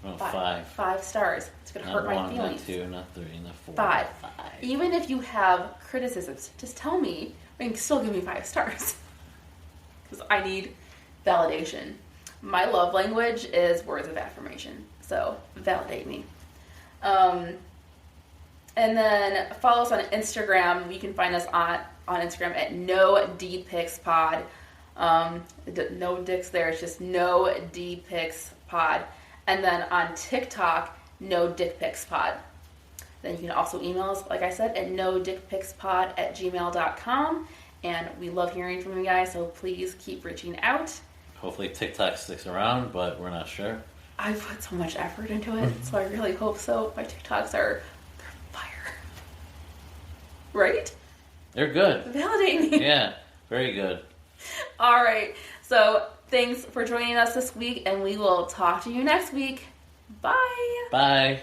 A: Well, 5.
B: 5 stars. It's gonna
A: Not
B: hurt my
A: 1,
B: feelings.
A: not 2, not 3, not 4.
B: 5.
A: 5.
B: Even if you have criticisms, just tell me. You can still give me 5 stars. Because I need validation. My love language is words of affirmation. So validate me. And then follow us on Instagram. You can find us on Instagram at NoDPicsPod. No dicks there. It's just NoDPicsPod. And then on TikTok, NoDickPicsPod. Then you can also email us, like I said, at nodickpicspod@gmail.com. And we love hearing from you guys, so please keep reaching out.
A: Hopefully TikTok sticks around, but we're not sure.
B: I put so much effort into it, so I really hope so. My TikToks they're fire. Right?
A: They're good.
B: Validate me.
A: Yeah, very good.
B: All right. So thanks for joining us this week, and we will talk to you next week. Bye.
A: Bye.